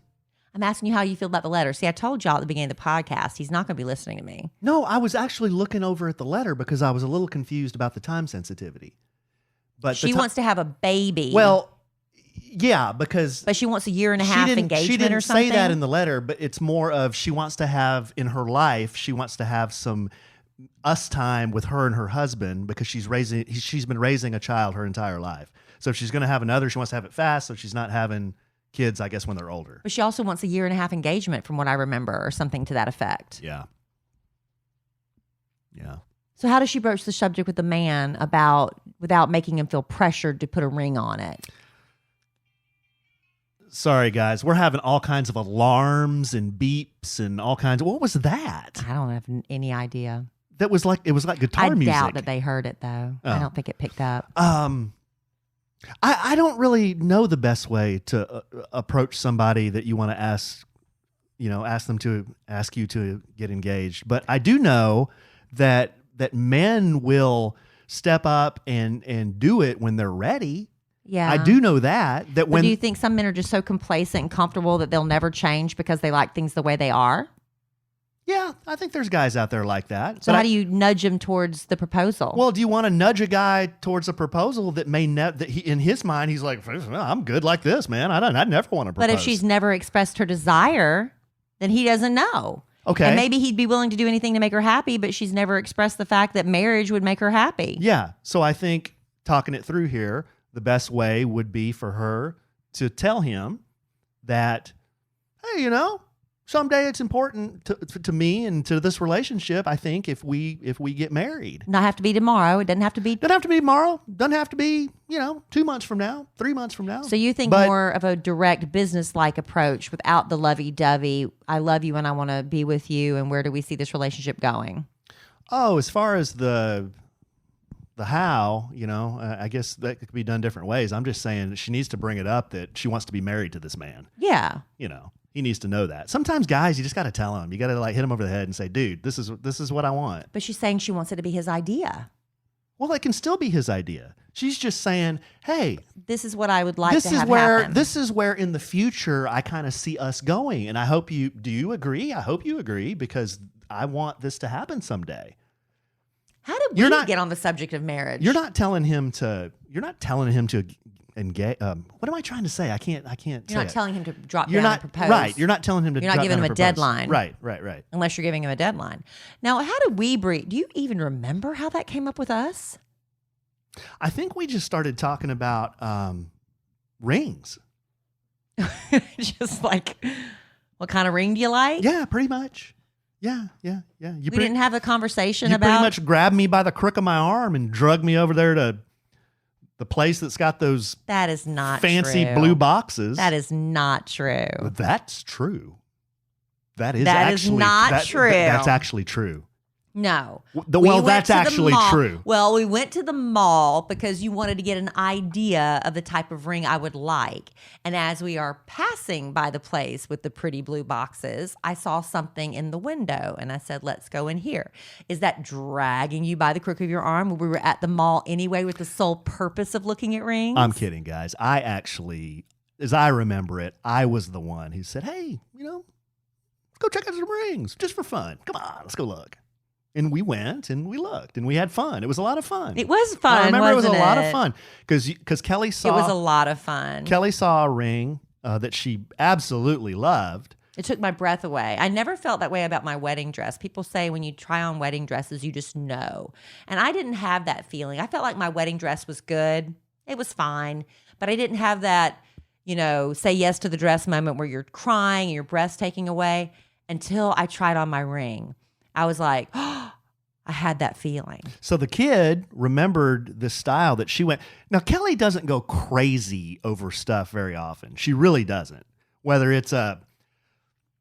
I'm asking you how you feel about the letter. See, I told y'all at the beginning of the podcast, he's not going to be listening to me. No, I was actually looking over at the letter because I was a little confused about the time sensitivity. But she wants to have a baby. Well, yeah, because... But she wants a year and a half engagement or something? She didn't say that in the letter, but it's more of she wants to have, in her life, she wants to have some us time with her and her husband because she's been raising a child her entire life. So if she's going to have another, she wants to have it fast so she's not having kids, I guess, when they're older. But she also wants a year and a half engagement from what I remember or something to that effect. Yeah. Yeah. So how does she broach the subject with the man without making him feel pressured to put a ring on it? Sorry, guys. We're having all kinds of alarms and beeps and all kinds of... What was that? I don't have any idea. It was like guitar music. I doubt that they heard it, though. Oh. I don't think it picked up. I don't really know the best way to approach somebody that you want to ask them to ask you to get engaged. But I do know that men will step up and do it when they're ready. Yeah. I do know that But do you think some men are just so complacent and comfortable that they'll never change because they like things the way they are? Yeah, I think there's guys out there like that. So how do you nudge him towards the proposal? Well, do you want to nudge a guy towards a proposal that in his mind he's like, I'm good like this, man. I never want to propose. But if she's never expressed her desire, then he doesn't know. Okay. And maybe he'd be willing to do anything to make her happy, but she's never expressed the fact that marriage would make her happy. Yeah. So I think talking it through here, the best way would be for her to tell him that, hey, someday it's important to me and to this relationship. I think if we get married, not have to be tomorrow. It doesn't have to be. Doesn't have to be tomorrow. Doesn't have to be 2 months from now, 3 months from now. So you think more of a direct business-like approach without the lovey-dovey. I love you and I want to be with you. And where do we see this relationship going? Oh, as far as the how, I guess that could be done different ways. I'm just saying that she needs to bring it up that she wants to be married to this man. Yeah. He needs to know that. Sometimes guys, you just got to tell him. You got to hit him over the head and say, dude, this is what I want. But she's saying she wants it to be his idea. Well, it can still be his idea. She's just saying, hey, this is what I would like to have happen. This is where in the future I kind of see us going. And I hope do you agree? I hope you agree because I want this to happen someday. How did we get on the subject of marriage? You're not telling him to engage. What am I trying to say? I can't. You're not telling him to drop down and propose. Right. You're not telling him to. You're not giving him a deadline. Right. Unless you're giving him a deadline. Now, how did we breed? Do you even remember how that came up with us? I think we just started talking about rings. Just like, what kind of ring do you like? Yeah, pretty much. Yeah. We didn't have a conversation you about. You pretty much grabbed me by the crook of my arm and drug me over there to the place that's got those. That is not fancy true. Blue boxes. That is not true. That's true. That is true. That's actually true. No. That's actually true. Well, we went to the mall because you wanted to get an idea of the type of ring I would like. And as we are passing by the place with the pretty blue boxes, I saw something in the window and I said, let's go in here. Is that dragging you by the crook of your arm? We were at the mall anyway with the sole purpose of looking at rings? I'm kidding, guys. I actually, as I remember it, I was the one who said, hey, let's go check out some rings just for fun. Come on, let's go look. And we went and we looked and we had fun. It was a lot of fun. It was fun. I remember wasn't it was a lot of fun because Kelly saw. It was a lot of fun. Kelly saw a ring that she absolutely loved. It took my breath away. I never felt that way about my wedding dress. People say when you try on wedding dresses, you just know. And I didn't have that feeling. I felt like my wedding dress was good. It was fine. But I didn't have that, say yes to the dress moment where you're crying and your breath's taking away until I tried on my ring. I was like, oh, I had that feeling. So the kid remembered the style that she went. Now, Kelly doesn't go crazy over stuff very often. She really doesn't. Whether it's a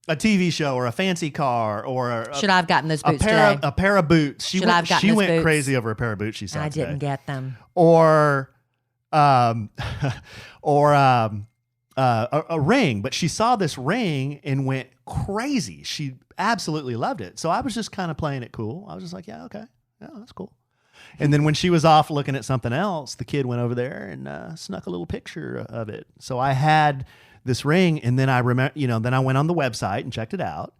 TV show or a fancy car or should I have gotten those boots a pair of boots. She went boots? crazy over a pair of boots she saw and I today. didn't get them. Or a ring, but she saw this ring and went crazy. She absolutely loved it. So I was just kind of playing it cool. I was just like, yeah, okay. Yeah, that's cool. And then when she was off looking at something else, the kid went over there and snuck a little picture of it. So I had this ring, and then I remember, then I went on the website and checked it out.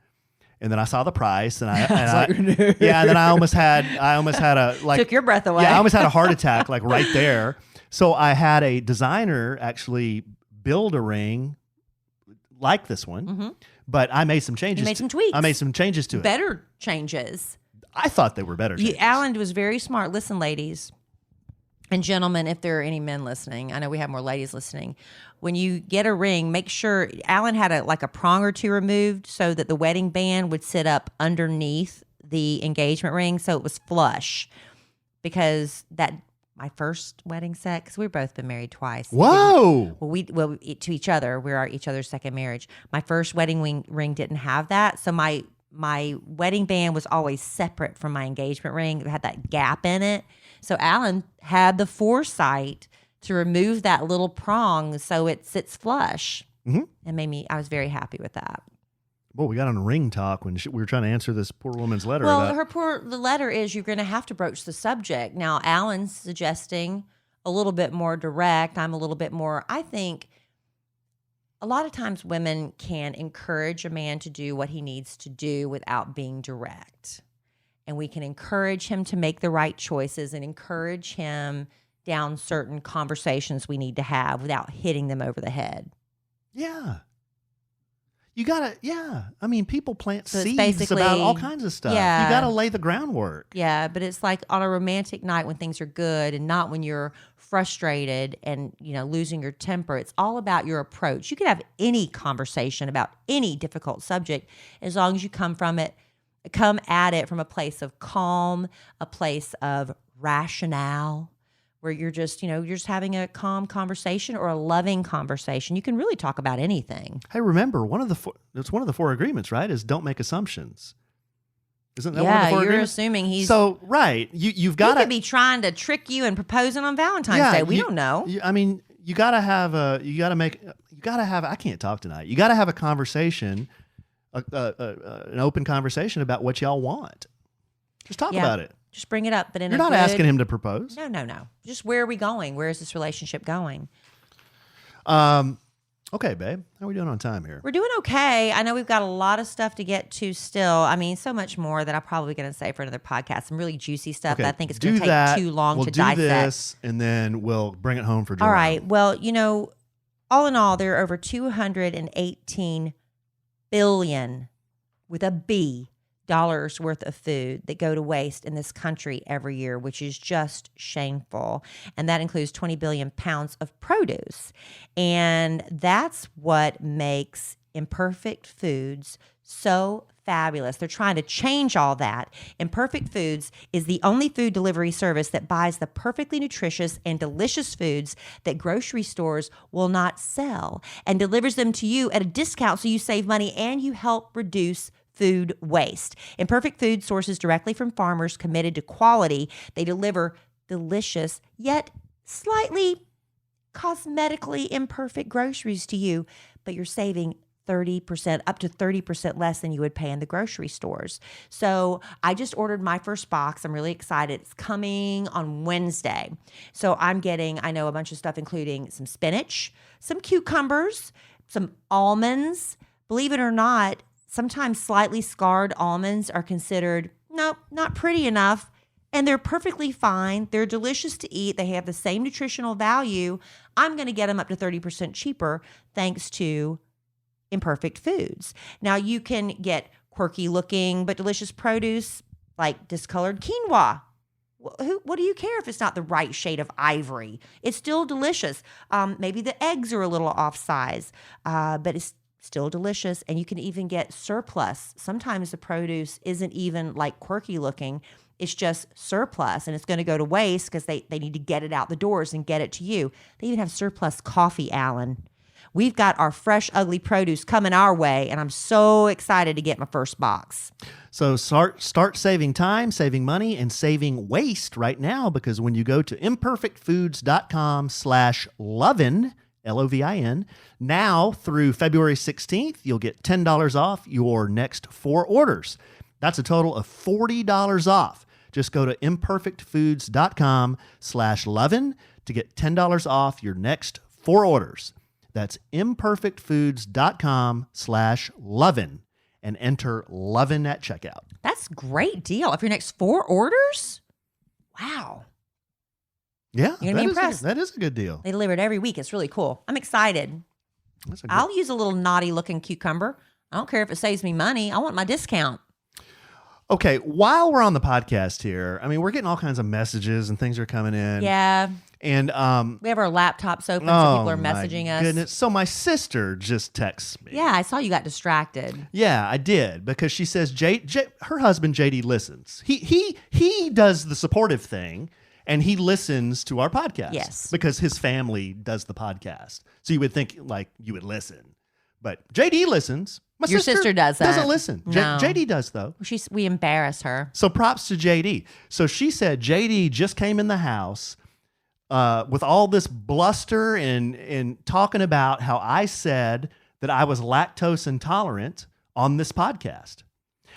And then I saw the price, and then I almost had a took your breath away. Yeah, I almost had a heart attack right there. So I had a designer actually build a ring like this one, but I made some changes. You made some tweaks. I made some changes to it. Better changes. I thought they were better changes. Alan was very smart. Listen, ladies and gentlemen, if there are any men listening, I know we have more ladies listening. When you get a ring, make sure Alan had a prong or two removed so that the wedding band would sit up underneath the engagement ring, so it was flush. Because my first wedding set, because we've both been married twice. Whoa! To each other. We're each other's second marriage. My first wedding ring didn't have that, so my wedding band was always separate from my engagement ring. It had that gap in it. So Alan had the foresight to remove that little prong so it sits flush. And I was very happy with that. Well, we got on a ring talk when we were trying to answer this poor woman's letter. Well, the letter is you're going to have to broach the subject. Now, Alan's suggesting a little bit more direct. I'm a little bit more, I think, a lot of times women can encourage a man to do what he needs to do without being direct. And we can encourage him to make the right choices and encourage him down certain conversations we need to have without hitting them over the head. Yeah. You gotta, I mean, people plant So it's seeds basically- about all kinds of stuff. Yeah. You gotta lay the groundwork. Yeah, but it's like on a romantic night when things are good and not when you're frustrated and, losing your temper. It's all about your approach. You can have any conversation about any difficult subject as long as you come at it from a place of calm, a place of rationale, where you're just having a calm conversation or a loving conversation. You can really talk about anything. Hey, remember, it's one of the 4 agreements, right? Is don't make assumptions. Isn't that one of the 4 you're agreements? assuming he's... So, right. You've got He could be trying to trick you and proposing on Valentine's Day. We don't know. You got to have I can't talk tonight. You got to have a conversation, an open conversation about what y'all want. Just talk about it. Just bring it up, but you're not asking him to propose. No. Just where are we going? Where is this relationship going? Okay, babe. How are we doing on time here? We're doing okay. I know we've got a lot of stuff to get to still. I mean, so much more that I'm probably going to say for another podcast. Some really juicy stuff that I think it's going to take too long to dissect. We'll do this, and then we'll bring it home for Jerome. All right. Well, all in all, there are over 218 billion, with a B, dollars worth of food that go to waste in this country every year, which is just shameful. And that includes 20 billion pounds of produce. And that's what makes Imperfect Foods so fabulous. They're trying to change all that. Imperfect Foods is the only food delivery service that buys the perfectly nutritious and delicious foods that grocery stores will not sell and delivers them to you at a discount so you save money and you help reduce food waste. Imperfect Food sources directly from farmers committed to quality. They deliver delicious, yet slightly cosmetically imperfect groceries to you, but you're saving 30%, up to 30% less than you would pay in the grocery stores. So I just ordered my first box. I'm really excited. It's coming on Wednesday. So I'm getting, I know, a bunch of stuff, including some spinach, some cucumbers, some almonds. Believe it or not, sometimes slightly scarred almonds are considered, nope, not pretty enough. And they're perfectly fine. They're delicious to eat. They have the same nutritional value. I'm going to get them up to 30% cheaper thanks to Imperfect Foods. Now, you can get quirky looking but delicious produce like discolored quinoa. What do you care if it's not the right shade of ivory? It's still delicious. Maybe the eggs are a little off size, but it's still delicious. And you can even get surplus. Sometimes the produce isn't even like quirky looking. It's just surplus, and it's going to go to waste because they need to get it out the doors and get it to you. They even have surplus coffee, Alan. We've got our fresh, ugly produce coming our way, and I'm so excited to get my first box. So start saving time, saving money, and saving waste right now, because when you go to imperfectfoods.com/lovin', Lovin, now through February 16th, you'll get $10 off your next 4 orders. That's a total of $40 off. Just go to imperfectfoods.com/lovin' to get $10 off your next 4 orders. That's imperfectfoods.com/lovin' and enter lovin' at checkout. That's a great deal. If your next 4 orders, wow. Yeah, You're gonna be impressed. That is a good deal. They deliver it every week. It's really cool. I'm excited. I'll use a little naughty looking cucumber. I don't care if it saves me money. I want my discount. Okay, while we're on the podcast here, I mean, we're getting all kinds of messages and things are coming in. Yeah. And we have our laptops open, so people are messaging us. Goodness. So my sister just texts me. Yeah, I saw you got distracted. Yeah, I did, because she says her husband JD listens. He does the supportive thing, and he listens to our podcast. Yes, because his family does the podcast. So you would think like you would listen, but JD listens. Your sister doesn't. Doesn't listen. No. JD does though. We embarrass her. So props to JD. So she said JD just came in the house with all this bluster and talking about how I said that I was lactose intolerant on this podcast.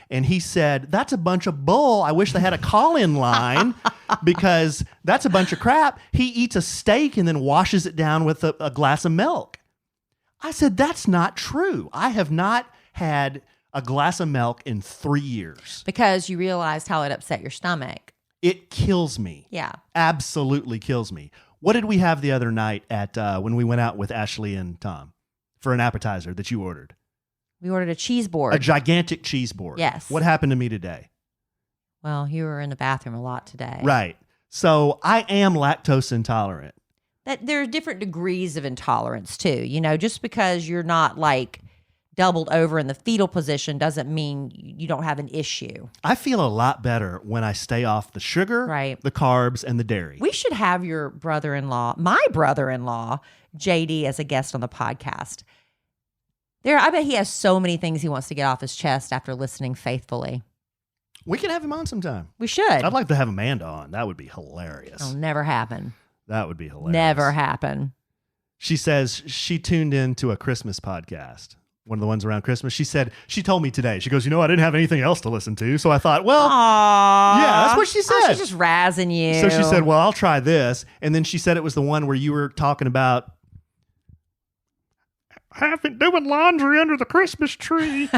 And he said, that's a bunch of bull. I wish they had a call-in line because that's a bunch of crap. He eats a steak and then washes it down with a glass of milk. I said, that's not true. I have not had a glass of milk in 3 years. Because you realized how it upset your stomach. It kills me. Yeah. Absolutely kills me. What did we have the other night at when we went out with Ashley and Tom for an appetizer that you ordered? We ordered a cheese board. A gigantic cheese board. Yes. What happened to me today? Well, you were in the bathroom a lot today. Right. So I am lactose intolerant. That there are different degrees of intolerance too. You know, just because you're not like doubled over in the fetal position doesn't mean you don't have an issue. I feel a lot better when I stay off the sugar, right, the carbs, and the dairy. We should have your my brother-in-law, JD, as a guest on the podcast. I bet he has so many things he wants to get off his chest after listening faithfully. We can have him on sometime. We should. I'd like to have Amanda on. That would be hilarious. It'll never happen. That would be hilarious. Never happen. She says she tuned into a Christmas podcast, one of the ones around Christmas. She told me today, she goes, I didn't have anything else to listen to. So I thought, well, aww, yeah, that's what she said. Oh, she's just razzing you. So she said, well, I'll try this. And then she said it was the one where you were talking about having doing laundry under the Christmas tree.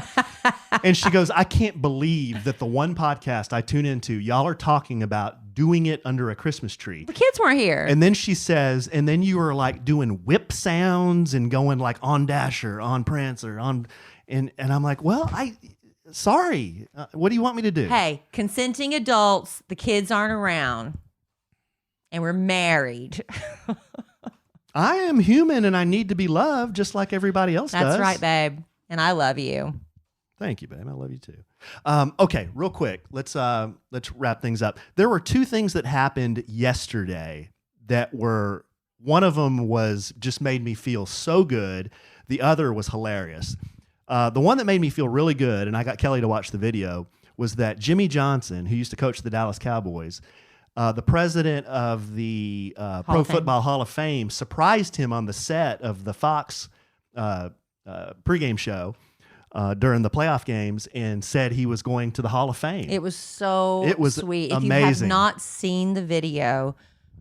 And she goes, I can't believe that the one podcast I tune into, y'all are talking about doing it under a Christmas tree. The kids weren't here. And then she says, and then you were like doing whip sounds and going like on Dasher, on Prancer, on, and I'm like, well, sorry. What do you want me to do? Hey, consenting adults, the kids aren't around, and we're married. I am human and I need to be loved just like everybody else does. That's right, babe. And I love you. Thank you, babe. I love you too. Okay, real quick. Let's wrap things up. There were 2 things that happened yesterday that were, one of them was just made me feel so good. The other was hilarious. The one that made me feel really good, and I got Kelly to watch the video, was that Jimmy Johnson, who used to coach the Dallas Cowboys, the president of the Pro Football Hall of Fame, surprised him on the set of the Fox pregame show during the playoff games and said he was going to the Hall of Fame. It was so sweet. Amazing. If you have not seen the video,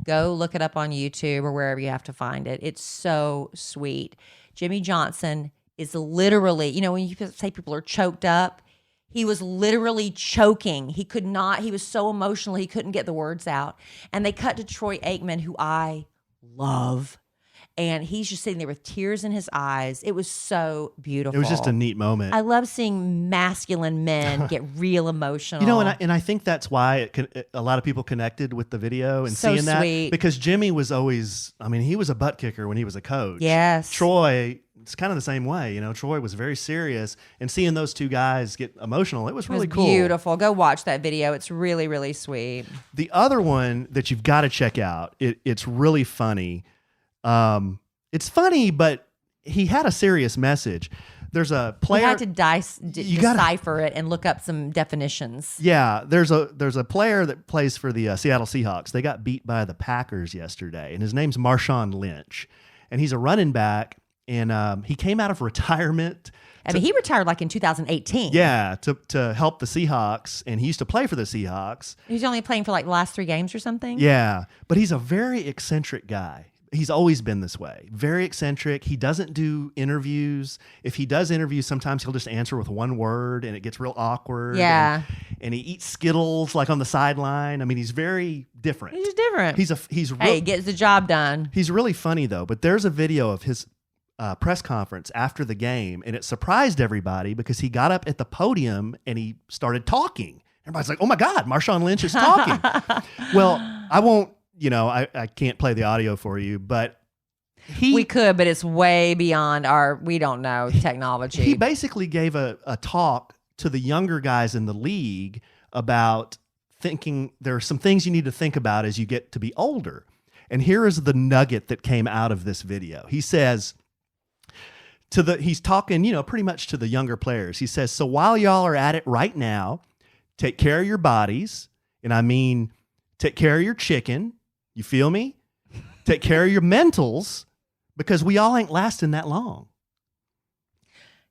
go look it up on YouTube or wherever you have to find it. It's so sweet. Jimmy Johnson is literally, when you say people are choked up, he was literally choking. He was so emotional, he couldn't get the words out. And they cut to Troy Aikman, who I love. And he's just sitting there with tears in his eyes. It was so beautiful. It was just a neat moment. I love seeing masculine men get real emotional. And I think that's why a lot of people connected with the video and so seeing that. Sweet. Because Jimmy was always, he was a butt kicker when he was a coach. Yes. Troy it's kind of the same way. You know, Troy was very serious, and seeing those two guys get emotional, it was really cool. Beautiful. Go watch that video. It's really, really sweet. The other one that you've got to check out, it's really funny. It's funny, but he had a serious message. There's a player. You had to decipher it and look up some definitions. Yeah, there's a player that plays for the Seattle Seahawks. They got beat by the Packers yesterday, and his name's Marshawn Lynch, and he's a running back, and he came out of retirement. I mean, he retired like in 2018. Yeah, to help the Seahawks, and he used to play for the Seahawks. He's only playing for like the last 3 games or something. Yeah, but he's a very eccentric guy. He's always been this way. Very eccentric. He doesn't do interviews. If he does interviews, sometimes he'll just answer with one word and it gets real awkward. Yeah. And he eats Skittles like on the sideline. I mean, he's very different. He's different. He gets the job done. He's really funny though, but there's a video of his press conference after the game, and it surprised everybody because he got up at the podium and he started talking. Everybody's like, "Oh my God, Marshawn Lynch is talking." Well, I won't. You know, I can't play the audio for you, but we could, but it's way beyond we don't know technology. He basically gave a talk to the younger guys in the league about thinking there are some things you need to think about as you get to be older. And here is the nugget that came out of this video. He says he's talking, you know, pretty much to the younger players. He says, so while y'all are at it right now, take care of your bodies. And I mean, take care of your chicken. You feel me? Take care of your mentals, because we all ain't lasting that long.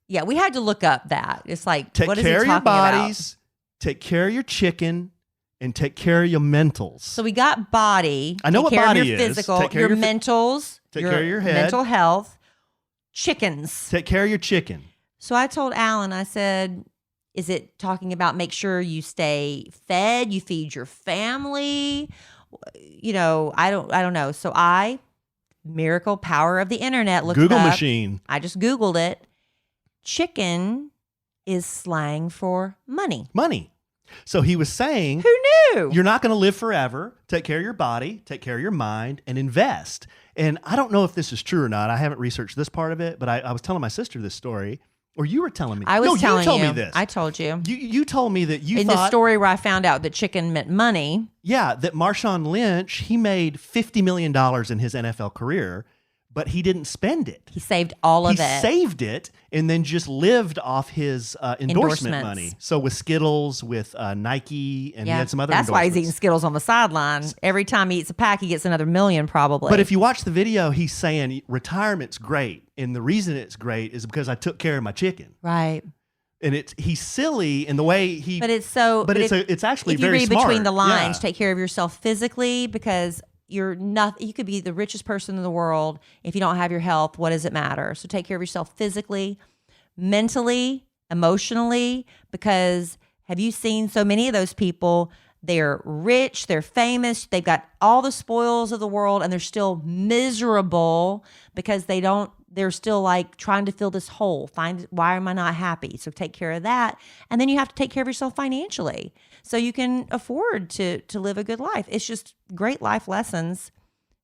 Yeah, we had to look up that. It's like, take what is care he of your talking bodies, about? Take care of your chicken, and take care of your mentals. So we got body. I know what body body is. is. Physical, take care your of your mentals. Take care of your head. Mental health. Chickens. Take care of your chicken. So I told Alan, I said, is it talking about make sure you stay fed, you feed your family? You know, I don't know. So miracle power of the internet, looked Google up. machine. I just Googled it. Chicken is slang for money. Money. So he was saying, who knew? You're not going to live forever. Take care of your body, take care of your mind, and invest. And I don't know if this is true or not. I haven't researched this part of it, but I was telling my sister this story. Or you were telling me. You told me this. I told you. You told me that you in thought, the story where I found out that chicken meant money. Yeah, that Marshawn Lynch, he made $50 million in his NFL career, but he didn't spend it. He saved all of it. He saved it and then just lived off his endorsement money. So with Skittles, with Nike, and he had some other That's why he's endorsements. eating Skittles on the sideline. Every time he eats a pack, he gets another $1 million probably. But if you watch the video, he's saying retirement's great. And the reason it's great is because I took care of my chicken. Right. And he's silly in the way he. But it's so. But it's actually if you very read smart. between the lines, take care of yourself physically, because you're not. You could be the richest person in the world if you don't have your health. What does it matter? So take care of yourself physically, mentally, emotionally. Because have you seen so many of those people? They're rich, they're famous, they've got all the spoils of the world, and they're still miserable because they're still like trying to fill this hole. Why am I not happy? So take care of that. And then you have to take care of yourself financially so you can afford to live a good life. It's just great life lessons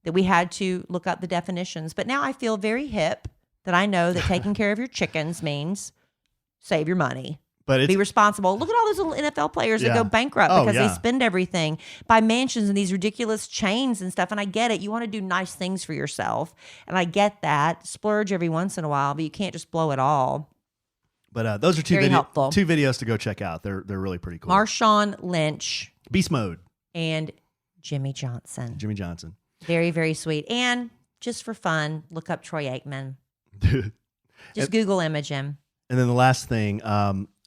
that we had to look up the definitions. But now I feel very hip that I know that taking care of your chickens means save your money. But Be responsible. Look at all those little NFL players that go bankrupt because they spend everything, buy mansions and these ridiculous chains and stuff. And I get it. You want to do nice things for yourself. And I get that. Splurge every once in a while, but you can't just blow it all. But those are two videos to go check out. They're really pretty cool. Marshawn Lynch. Beast Mode. And Jimmy Johnson. Jimmy Johnson. Very, very sweet. And just for fun, look up Troy Aikman. Just Google image him. And then the last thing,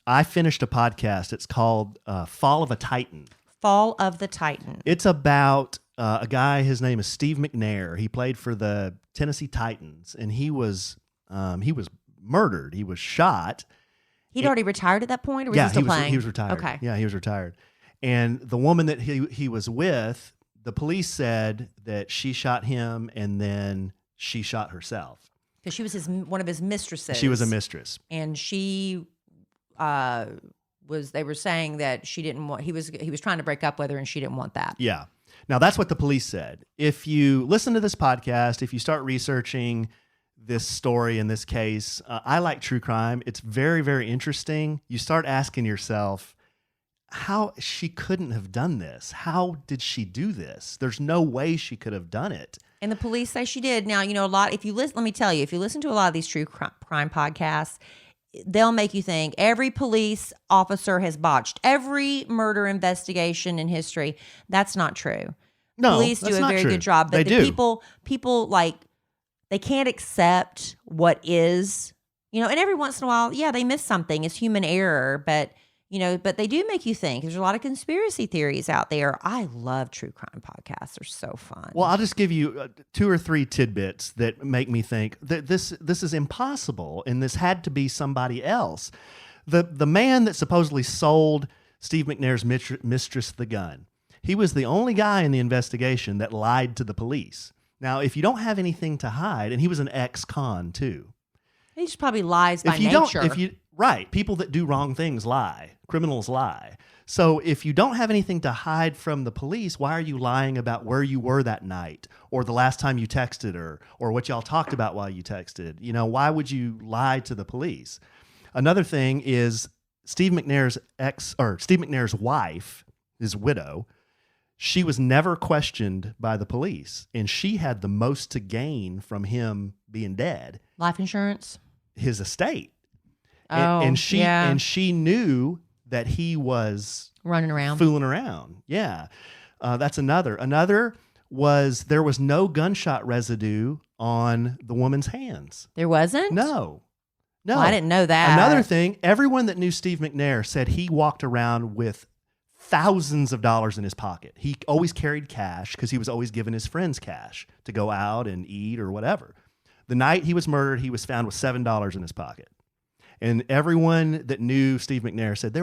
I finished a podcast. It's called Fall of a Titan. Fall of the Titan. It's about a guy. His name is Steve McNair. He played for the Tennessee Titans, and he was murdered. He was shot. He'd already retired at that point, or was he still playing? He was retired. Okay. Yeah, he was retired. And the woman that he was with, the police said that she shot him, and then she shot herself. Because she was one of his mistresses. She was a mistress, and she. They were saying that she didn't want, he was trying to break up with her and she didn't want that. Yeah. Now that's what the police said. If you listen to this podcast, if you start researching, this story in this case. I like true crime. It's very, very interesting. You start asking yourself, how she couldn't have done this. How did she do this? There's no way she could have done it. And the police say she did. Now, a lot, if you listen, let me tell you, if you listen to a lot of these true crime podcasts, they'll make you think every police officer has botched every murder investigation in history. That's not true. No, police do a very good job. But people like, they can't accept what is, and every once in a while, yeah, they miss something. It's human error, but they do make you think. There's a lot of conspiracy theories out there. I love true crime podcasts. They're so fun. Well, I'll just give you 2 or 3 tidbits that make me think that this is impossible, and this had to be somebody else. The man that supposedly sold Steve McNair's mistress the gun, he was the only guy in the investigation that lied to the police. Now, if you don't have anything to hide, and he was an ex-con too. He just probably lies by nature. Right. People that do wrong things lie. Criminals lie. So if you don't have anything to hide from the police, why are you lying about where you were that night, or the last time you texted her, or what y'all talked about while you texted? Why would you lie to the police? Another thing is Steve McNair's wife, his widow, she was never questioned by the police, and she had the most to gain from him being dead. Life insurance? His estate. Oh, and she knew that he was running around, fooling around. Yeah. That's another. Another was there was no gunshot residue on the woman's hands. There wasn't? No. Well, I didn't know that. Another thing, everyone that knew Steve McNair said he walked around with thousands of dollars in his pocket. He always carried cash because he was always giving his friends cash to go out and eat or whatever. The night he was murdered, he was found with $7 in his pocket. And everyone that knew Steve McNair said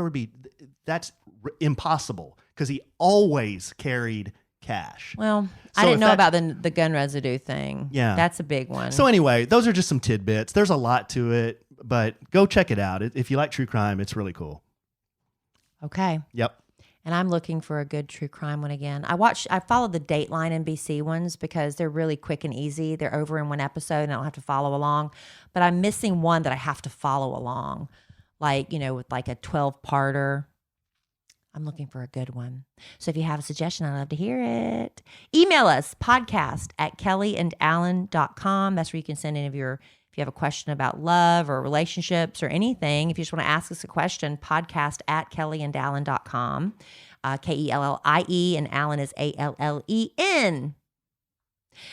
that's impossible because he always carried cash. Well, I didn't know about the gun residue thing. Yeah. That's a big one. So anyway, those are just some tidbits. There's a lot to it, but go check it out. If you like true crime, it's really cool. Okay. Yep. And I'm looking for a good true crime one again. I followed the Dateline NBC ones because they're really quick and easy. They're over in one episode and I don't have to follow along. But I'm missing one that I have to follow along, with like a 12-parter. I'm looking for a good one. So if you have a suggestion, I'd love to hear it. Email us, podcast@kellyandallen.com. That's where you can send in if you have a question about love or relationships or anything. If you just want to ask us a question, podcast@kellyandallen.com. Kellie, and Allen is Allen.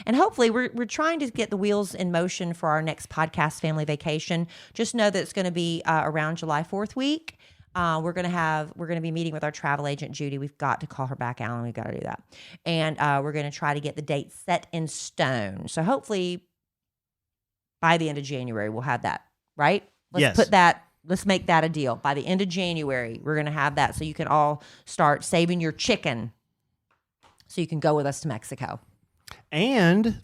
And hopefully we're trying to get the wheels in motion for our next podcast family vacation. Just know that it's going to be around July 4th week. We're going to be meeting with our travel agent, Judy. We've got to call her back, Allen. We've got to do that. And we're going to try to get the date set in stone. So hopefully by the end of January, we'll have that, right? Let's make that a deal. By the end of January, we're going to have that so you can all start saving your chicken so you can go with us to Mexico. And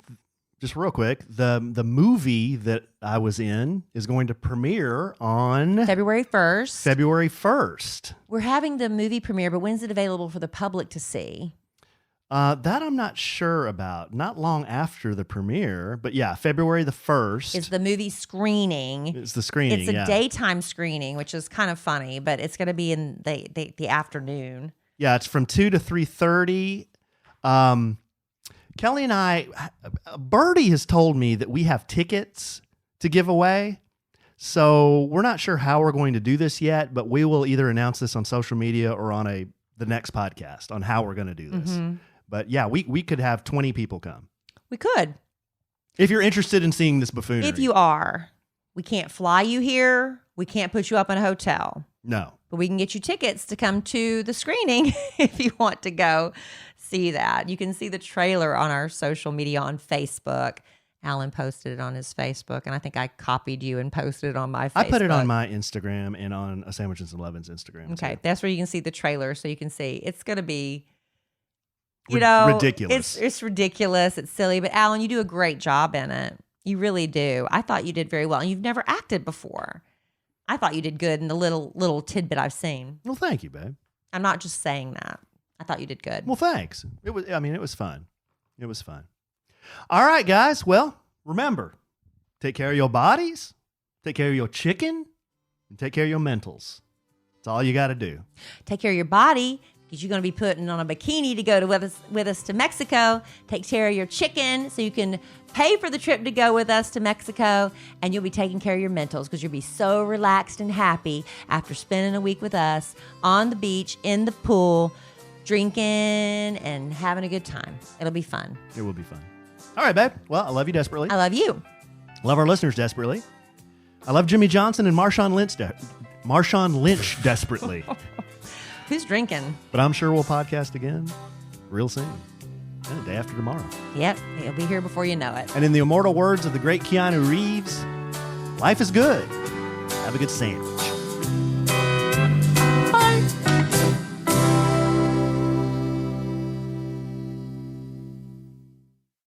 just real quick, the movie that I was in is going to premiere on February 1st. February 1st. We're having the movie premiere, but when's it available for the public to see? That I'm not sure about. Not long after the premiere, but yeah, February the 1st. It's the movie screening. It's the screening, It's a daytime screening, which is kind of funny, but it's going to be in the afternoon. Yeah, it's from 2 to 3:30. Kellie and I, Birdie has told me that we have tickets to give away. So we're not sure how we're going to do this yet, but we will either announce this on social media or on the next podcast on how we're going to do this. Mm-hmm. But yeah, we could have 20 people come. We could. If you're interested in seeing this buffoonery. If you are. We can't fly you here. We can't put you up in a hotel. No. But we can get you tickets to come to the screening if you want to go see that. You can see the trailer on our social media on Facebook. Allen posted it on his Facebook, and I think I copied you and posted it on my Facebook. I put it on my Instagram and on a Sandwiches and Lovin's Instagram. Okay, that's where you can see the trailer, so you can see. It's going to be, ridiculous. It's ridiculous. It's silly, but Allen, you do a great job in it. You really do. I thought you did very well, and you've never acted before. I thought you did good in the little tidbit I've seen. Well, thank you, babe. I'm not just saying that. I thought you did good. Well, thanks. It was fun. It was fun. All right, guys. Well, remember, take care of your bodies, take care of your chicken, and take care of your mentals. That's all you got to do. Take care of your body because you're going to be putting on a bikini to go to with us to Mexico. Take care of your chicken so you can pay for the trip to go with us to Mexico. And you'll be taking care of your mentals because you'll be so relaxed and happy after spending a week with us on the beach, in the pool, drinking and having a good time. It'll be fun. It will be fun. All right, babe. Well, I love you desperately. I love you. Love our listeners desperately. I love Jimmy Johnson and Marshawn Lynch desperately. Who's drinking? But I'm sure we'll podcast again real soon. And the day after tomorrow. Yep. He'll be here before you know it. And in the immortal words of the great Keanu Reeves, life is good. Have a good sandwich.